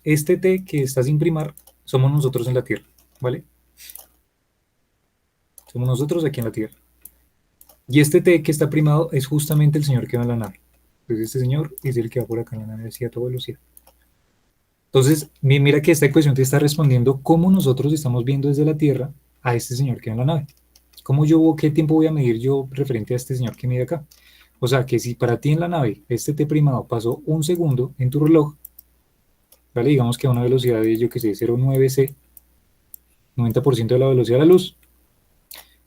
este T que está sin primar, somos nosotros en la Tierra, ¿vale? Somos nosotros aquí en la Tierra. Y este T que está primado es justamente el señor que va en la nave. Entonces, este señor es el que va por acá en la nave a toda velocidad. Entonces, mira que esta ecuación te está respondiendo cómo nosotros estamos viendo desde la Tierra a este señor que va en la nave. ¿Cómo yo, qué tiempo voy a medir yo referente a este señor que mide acá? O sea, que si para ti en la nave este T primado pasó 1 segundo en tu reloj, ¿vale? Digamos que a una velocidad de, yo que sé, 0,9 c, 90% de la velocidad de la luz.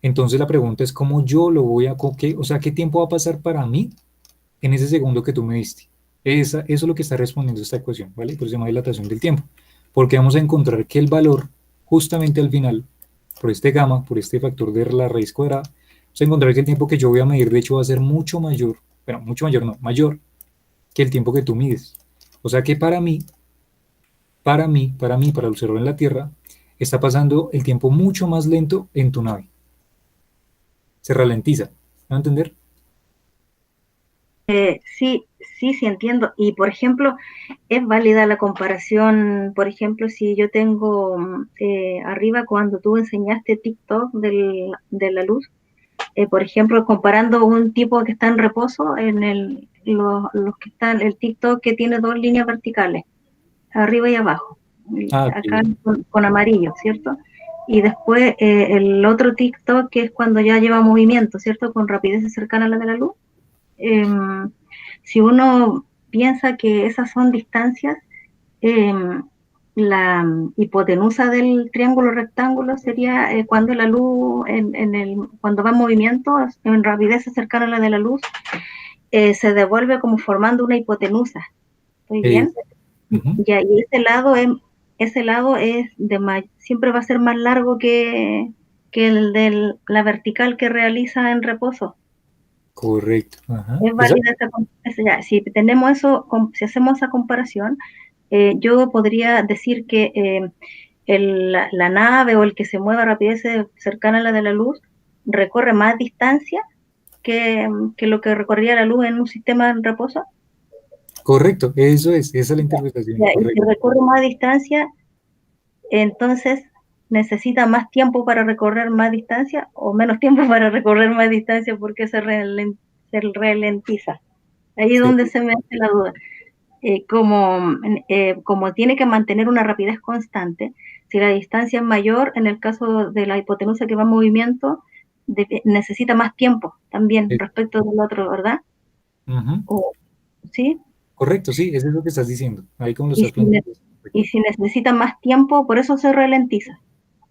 Entonces la pregunta es cómo yo lo voy a, o sea, qué tiempo va a pasar para mí en ese segundo que tú me diste. Eso es lo que está respondiendo esta ecuación, ¿vale? Por eso se llama dilatación del tiempo. Porque vamos a encontrar que el valor, justamente al final, por este gamma, por este factor de la raíz cuadrada, vamos a encontrar que el tiempo que yo voy a medir, de hecho, va a ser mucho mayor, bueno, mucho mayor, no, mayor que el tiempo que tú mides. O sea que para el observador en la Tierra, está pasando el tiempo mucho más lento en tu nave. Se ralentiza. ¿Me va a entender? Sí, sí, sí entiendo. Y por ejemplo, es válida la comparación, por ejemplo, si yo tengo arriba cuando tú enseñaste TikTok de la luz, por ejemplo, comparando un tipo que está en reposo en los que están, el TikTok que tiene dos líneas verticales, arriba y abajo, Ah, acá ok. con amarillo, ¿cierto? Y después el otro TikTok que es cuando ya lleva movimiento, ¿cierto? Con rapidez cercana a la de la luz. Eh, si uno piensa que esas son distancias, eh, la hipotenusa del triángulo rectángulo sería cuando la luz, cuando va en movimiento, en rapidez cercana a la de la luz, se devuelve como formando una hipotenusa. ¿Estoy bien? Uh-huh. Y ese lado es siempre va a ser más largo que el de la vertical que realiza en reposo. Correcto. Ajá. Es válida ya, si tenemos eso, si hacemos esa comparación, yo podría decir que la nave o el que se mueve a rapidez cercana a la de la luz recorre más distancia que lo que recorría la luz en un sistema en reposo. Correcto, eso es, esa es la interpretación, Ya, y si correcto. recorre más distancia, entonces necesita más tiempo para recorrer más distancia o menos tiempo para recorrer más distancia porque se ralentiza. Ahí es Sí, donde se me hace la duda. Como tiene que mantener una rapidez constante, si la distancia es mayor, en el caso de la hipotenusa que va en movimiento, necesita más tiempo también es- respecto del otro, ¿verdad? ujú. O, ¿sí? Correcto, sí, eso es lo que estás diciendo. Ahí como lo Y estás si, ne- planteando. Correcto. y si necesita más tiempo, por eso se ralentiza,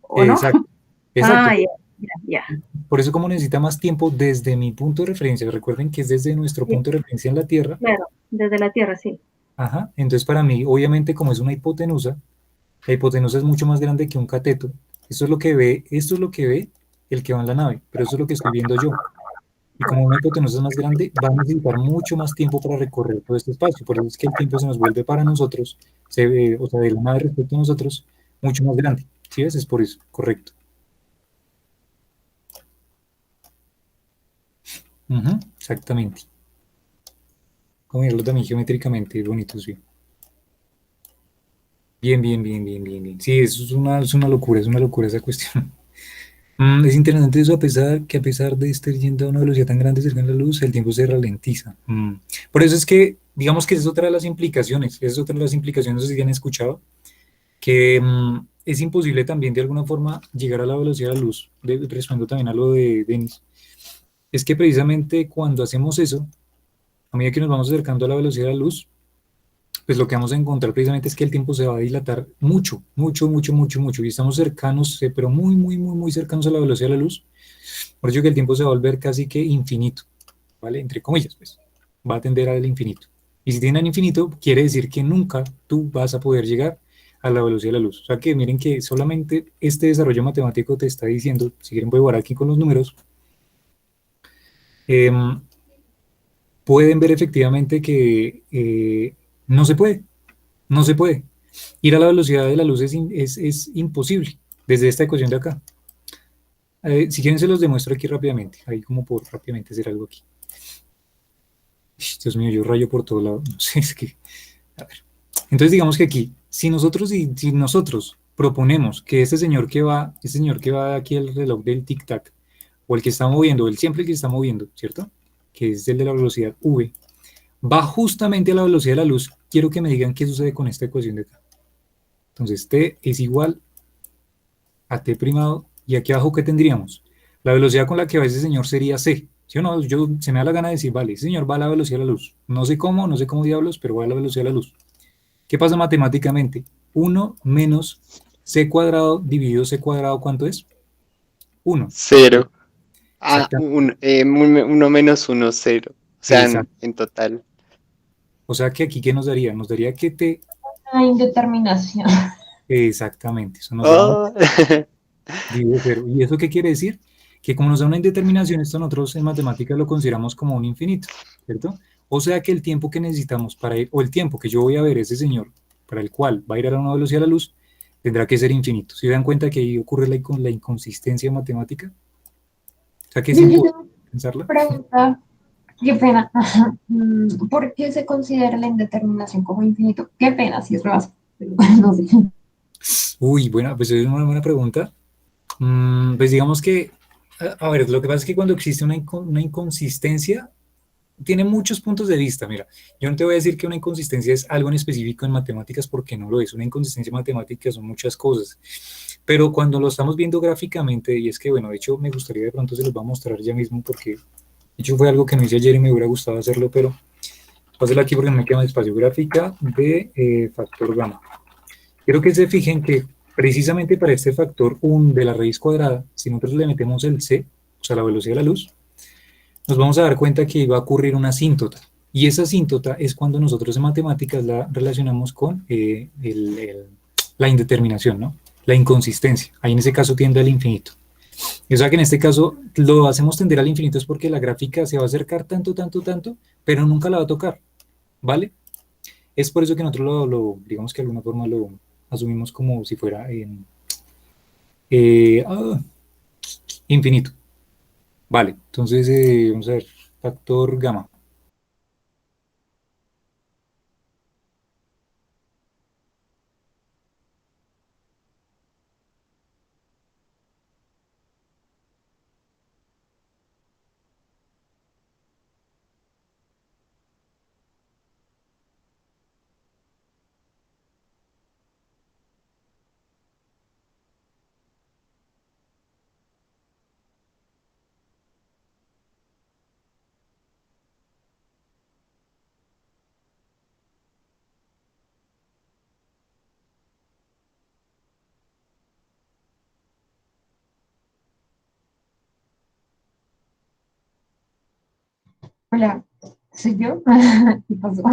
¿o no? Exacto, exacto. Ah, ya, ya, ya. Por eso como necesita más tiempo desde mi punto de referencia, recuerden que es desde nuestro Sí, punto de referencia en la Tierra, claro, desde la Tierra, sí. ajá, entonces para mí, obviamente como es una hipotenusa, la hipotenusa es mucho más grande que un cateto. Esto es lo que ve el que va en la nave, pero eso es lo que estoy viendo yo. Y como una hipotenusa es más grande, va a necesitar mucho más tiempo para recorrer todo este espacio. Por eso es que el tiempo se nos vuelve para nosotros, o sea, de la nave respecto a nosotros, mucho más grande. ¿Sí ves? Es por eso, correcto. Ujú, exactamente. Como mirarlo también geométricamente, es bonito, sí. Bien, bien, bien, bien, bien, bien. Sí, eso es una locura esa cuestión. Es interesante eso, a pesar de estar yendo a una velocidad tan grande cerca de la luz, el tiempo se ralentiza. Por eso es que, digamos que esa es otra de las implicaciones, esa es otra de las implicaciones, no sé si han escuchado, que es imposible también de alguna forma llegar a la velocidad de la luz, respondo también a lo de Denis, es que precisamente cuando hacemos eso, a medida que nos vamos acercando a la velocidad de la luz, pues lo que vamos a encontrar precisamente es que el tiempo se va a dilatar mucho, mucho, mucho, mucho, mucho, y estamos cercanos, pero muy, muy, muy, muy cercanos a la velocidad de la luz, por eso que el tiempo se va a volver casi que infinito, ¿vale? Entre comillas, pues, va a tender al infinito. Y si tiene al infinito, quiere decir que nunca tú vas a poder llegar a la velocidad de la luz. O sea que miren que solamente este desarrollo matemático te está diciendo, si quieren voy a jugar aquí con los números, eh, pueden ver efectivamente que no se puede, no se puede. Ir a la velocidad de la luz es imposible desde esta ecuación de acá. Si quieren se los demuestro aquí rápidamente, ahí como por rápidamente hacer algo aquí. Dios mío, yo rayo por todo lado. No sé, es que. A ver. Entonces, digamos que aquí, si nosotros proponemos que este señor que va aquí el reloj del tic-tac, o el que está moviendo, el siempre el que está moviendo, ¿cierto? Que es el de la velocidad v, va justamente a la velocidad de la luz. Quiero que me digan qué sucede con esta ecuación de acá. Entonces, t es igual a t primado, y aquí abajo, ¿qué tendríamos? La velocidad con la que va ese señor sería c. ¿Sí o no? Se me da la gana de decir, vale, ese señor va a la velocidad de la luz. No sé cómo diablos, pero va a la velocidad de la luz. ¿Qué pasa matemáticamente? Uno menos c cuadrado dividido c cuadrado, ¿cuánto es? Uno. Cero. Ah, Exactamente. uno menos uno, cero. O sea, Exacto. en total. O sea que aquí, ¿qué nos daría? Nos daría que t, La indeterminación. exactamente, eso nos da un Oh. dividido cero. ¿Y eso qué quiere decir? Que como nos da una indeterminación, esto nosotros en matemáticas lo consideramos como un infinito, ¿cierto? O sea que el tiempo que necesitamos para ir, o el tiempo que yo voy a ver ese señor, para el cual va a ir a una velocidad de la luz, tendrá que ser infinito. ¿Se dan cuenta que ahí ocurre la inconsistencia matemática? O sea que es Yo imposible quiero pensarla. preguntar, qué pena, ¿por qué se considera la indeterminación como infinito? Qué pena, si es básico, pero no sé. Uy, bueno, pues es una buena pregunta. Pues digamos que, a ver, lo que pasa es que cuando existe una inconsistencia, tiene muchos puntos de vista. Mira, yo no te voy a decir que una inconsistencia es algo en específico en matemáticas porque no lo es. Una inconsistencia matemática son muchas cosas. Pero cuando lo estamos viendo gráficamente, y es que, bueno, de hecho me gustaría de pronto se los va a mostrar ya mismo porque, de hecho fue algo que no hice ayer y me hubiera gustado hacerlo, pero páselo aquí porque no me queda más espacio. Gráfica de factor gamma. Quiero que se fijen que precisamente para este factor 1 de la raíz cuadrada, si nosotros le metemos el c, o sea, la velocidad de la luz, nos vamos a dar cuenta que va a ocurrir una asíntota. Y esa asíntota es cuando nosotros en matemáticas la relacionamos con la indeterminación, ¿no? La inconsistencia. Ahí en ese caso tiende al infinito. O sea que en este caso lo hacemos tender al infinito es porque la gráfica se va a acercar tanto, tanto, tanto, pero nunca la va a tocar, ¿vale? Es por eso que nosotros digamos que de alguna forma lo asumimos como si fuera eh, ah, infinito. Vale, entonces vamos a ver, factor gamma. Hola, ¿soy yo? ¿Qué pasó?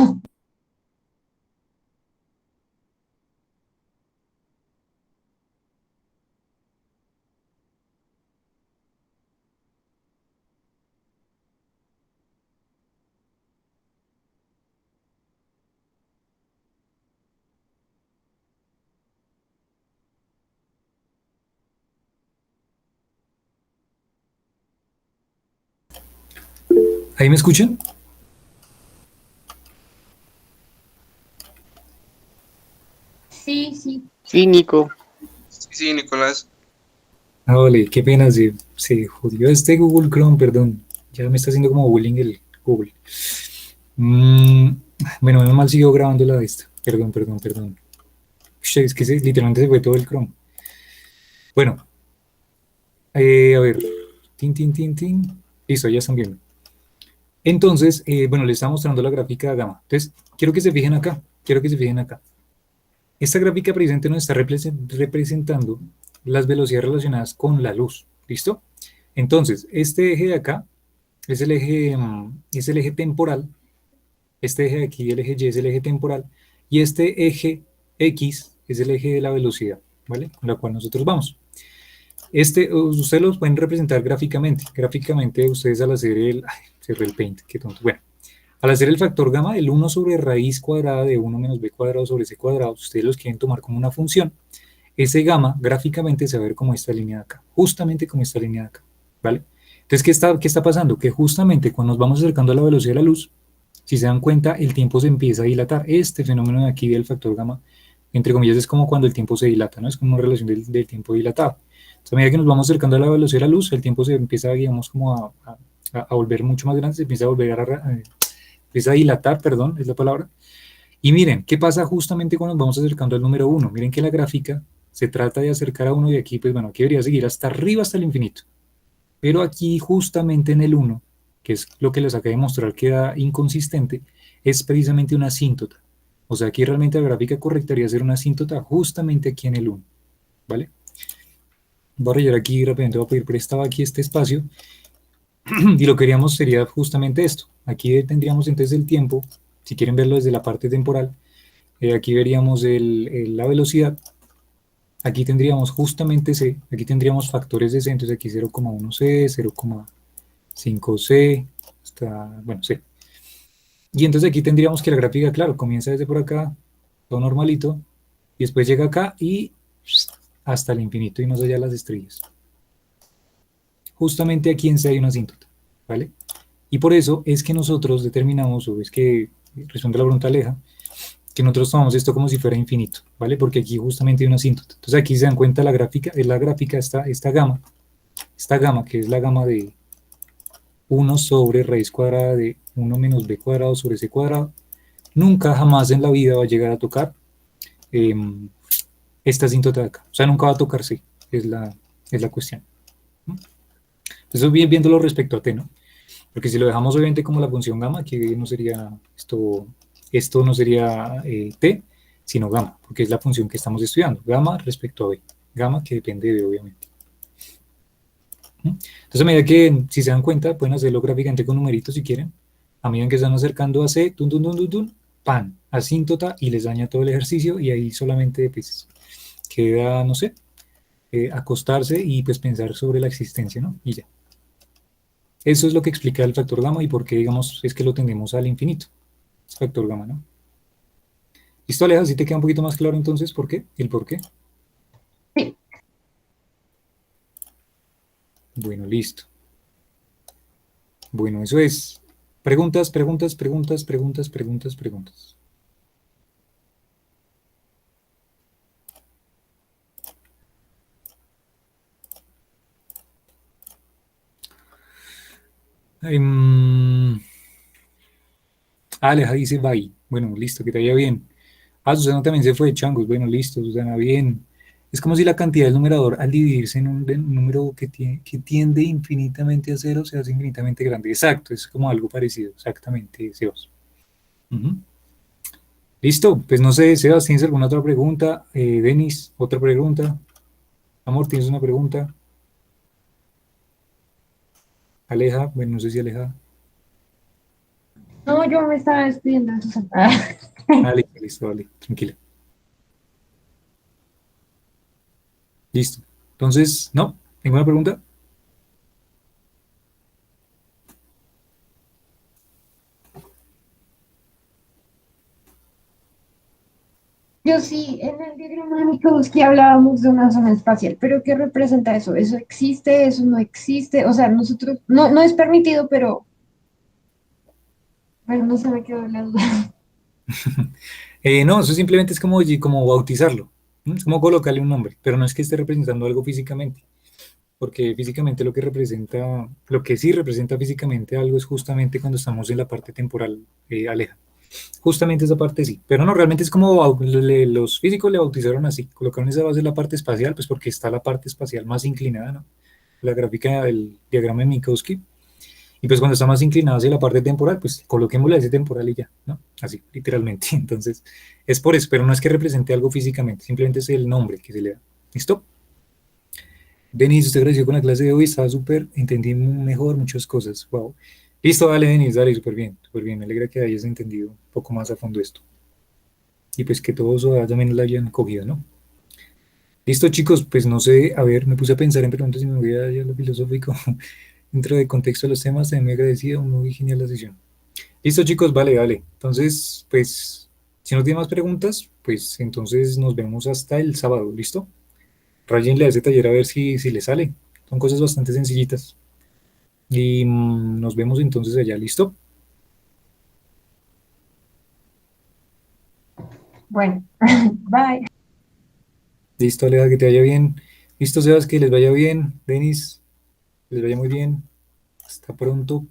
¿Ahí me escuchan? Sí, sí. Sí, Nico. Sí, Nicolás. Ah, vale, qué pena, se jodió este Google Chrome, perdón. Ya me está haciendo como bullying el Google. Mm, bueno, menos mal siguió grabando la de esta. Perdón, perdón, perdón. Ush, es que literalmente se fue todo el Chrome. Bueno, a ver. Tin, tin, tin, tin. Listo, ya están viendo. Entonces, bueno, le está mostrando la gráfica gamma. Entonces, quiero que se fijen acá. Quiero que se fijen acá. Esta gráfica precisamente nos está representando las velocidades relacionadas con la luz. ¿Listo? Entonces, este eje de acá es el eje temporal. Este eje de aquí, el eje Y, es el eje temporal. Y este eje X es el eje de la velocidad, ¿vale? Con la cual nosotros vamos. Ustedes los pueden representar gráficamente. Gráficamente, ustedes al hacer cerré el paint, qué tonto. Bueno, al hacer el factor gamma, el 1 sobre raíz cuadrada de 1 menos b cuadrado sobre c cuadrado, ustedes los quieren tomar como una función. Ese gamma gráficamente se va a ver como esta línea de acá, justamente como esta línea de acá, ¿vale? Entonces, ¿qué está pasando? Que justamente cuando nos vamos acercando a la velocidad de la luz, si se dan cuenta, el tiempo se empieza a dilatar. Este fenómeno de aquí del factor gamma, entre comillas, es como cuando el tiempo se dilata, ¿no? Es como una relación del tiempo dilatado. Entonces, a medida que nos vamos acercando a la velocidad de la luz, el tiempo se empieza, digamos, como a volver mucho más grande, se empieza a volver empieza a dilatar, perdón, es la palabra. Y miren, ¿qué pasa justamente cuando nos vamos acercando al número 1? Miren que la gráfica se trata de acercar a 1 y aquí, pues bueno, aquí debería seguir hasta arriba, hasta el infinito. Pero aquí justamente en el 1, que es lo que les acabo de mostrar queda inconsistente, es precisamente una asíntota. O sea, aquí realmente la gráfica correcta debería ser una asíntota justamente aquí en el 1, ¿vale? Voy a rellenar aquí rápidamente, voy a pedir prestado aquí este espacio y lo que queríamos sería justamente esto. Aquí tendríamos entonces el tiempo, si quieren verlo desde la parte temporal, aquí veríamos la velocidad, aquí tendríamos justamente C, aquí tendríamos factores de C, entonces aquí 0,1C, 0,5C, hasta, bueno, C. Y entonces aquí tendríamos que la gráfica, claro, comienza desde por acá, todo normalito, y después llega acá y hasta el infinito y más allá de las estrellas. Justamente aquí en C hay una asíntota, ¿vale? Y por eso es que nosotros determinamos, o es que responde la pregunta Aleja, que nosotros tomamos esto como si fuera infinito, ¿vale? Porque aquí justamente hay una asíntota. Entonces aquí se dan cuenta la gráfica, esta gama, que es la gama de 1 sobre raíz cuadrada de 1 menos b cuadrado sobre c cuadrado, nunca jamás en la vida va a llegar a tocar esta asíntota de acá. O sea, nunca va a tocar C, es la cuestión. Eso bien viéndolo respecto a T, ¿no? Porque si lo dejamos obviamente como la función gamma, que no sería esto no sería T, sino gamma, porque es la función que estamos estudiando, gamma respecto a B, gamma que depende de B, obviamente. Entonces, a medida que, si se dan cuenta, pueden hacerlo gráficamente con numeritos si quieren, a medida que están acercando a C, pan, asíntota, y les daña todo el ejercicio, y ahí solamente pues, queda, no sé, acostarse y pues pensar sobre la existencia, ¿no? Y ya. Eso es lo que explica el factor gamma y por qué, digamos, es que lo tendemos al infinito. Es factor gamma, ¿no? ¿Listo, Aleja? ¿Sí te queda un poquito más claro entonces por qué? ¿El por qué? Sí. Bueno, listo. Bueno, eso es. Preguntas, preguntas, preguntas, preguntas, preguntas, preguntas. Aleja dice bye. Bueno, listo, que te vaya bien. Susana también se fue, changos. Bueno, listo, Susana, bien. Es como si la cantidad del numerador al dividirse en un número que tiende infinitamente a cero se hace infinitamente grande. Exacto, es como algo parecido, exactamente, Sebas. Listo, pues no sé, Sebas, ¿tienes alguna otra pregunta? Denis, otra pregunta. Amor, ¿tienes una pregunta? Aleja, bueno, no sé si Aleja. No, yo me estaba despidiendo de Susana. Listo, listo, vale, tranquila. Listo. Entonces, ¿no? ¿Ninguna pregunta? Yo sí, en el diagrama de Minkowski hablábamos de una zona espacial, pero ¿qué representa eso? ¿Eso existe? ¿Eso no existe? O sea, nosotros, no es permitido, pero Pero no se me quedó la duda. No, eso simplemente es como bautizarlo, ¿no? Es como colocarle un nombre, pero no es que esté representando algo físicamente, porque físicamente lo que representa, lo que sí representa físicamente algo es justamente cuando estamos en la parte temporal aleja. Justamente esa parte sí, pero no, realmente es como los físicos le bautizaron así, colocaron esa base en la parte espacial, pues porque está la parte espacial más inclinada, ¿no? La gráfica del diagrama de Minkowski, y pues cuando está más inclinada hacia la parte temporal, pues coloquémosle ese temporal y ya, ¿no? Así, literalmente. Entonces, es por eso, pero no es que represente algo físicamente, simplemente es el nombre que se le da. ¿Listo? Denis, usted agradeció con la clase de hoy, estaba súper, entendí mejor muchas cosas. Wow. Listo, dale, Denis, dale, súper bien, súper bien. Me alegra que hayas entendido un poco más a fondo esto. Y pues que todos también lo hayan cogido, ¿no? Listo, chicos, pues no sé, a ver, me puse a pensar en preguntas y me voy a lo filosófico. Dentro del contexto de los temas, también me agradecía, muy genial la sesión. Listo, chicos, vale, vale. Entonces, pues, si no tiene más preguntas, pues entonces nos vemos hasta el sábado, ¿listo? Rayenle a ese taller a ver si le sale. Son cosas bastante sencillitas. Y nos vemos entonces allá, ¿listo? Bueno, bye. Listo, Aleja, que te vaya bien. Listo, Sebas, que les vaya bien. Denis, que les vaya muy bien. Hasta pronto.